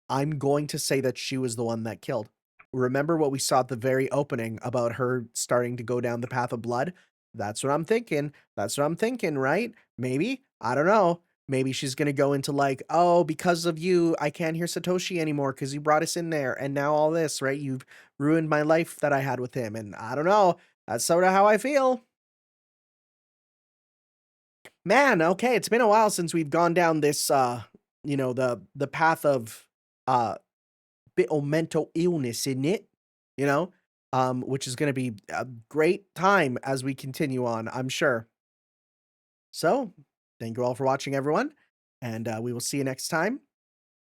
I'm going to say that she was the one that killed. Remember what we saw at the very opening about her starting to go down the path of blood? That's what I'm thinking. Right? Maybe. I don't know. Maybe she's going to go into like, oh, because of you, I can't hear Satoshi anymore because you brought us in there. And now all this, right? You've ruined my life that I had with him. And I don't know. That's sort of how I feel. Man, okay, it's been a while since we've gone down this, the path of, bit of mental illness, isn't it? Which is going to be a great time as we continue on, I'm sure. So, thank you all for watching, everyone, and we will see you next time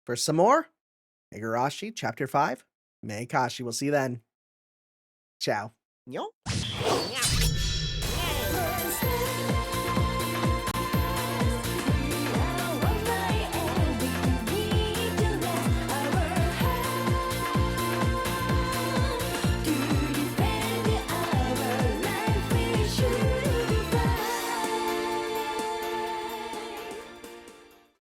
for some more Higurashi Chapter 5, Meikashi. We'll see you then. Ciao. Yo.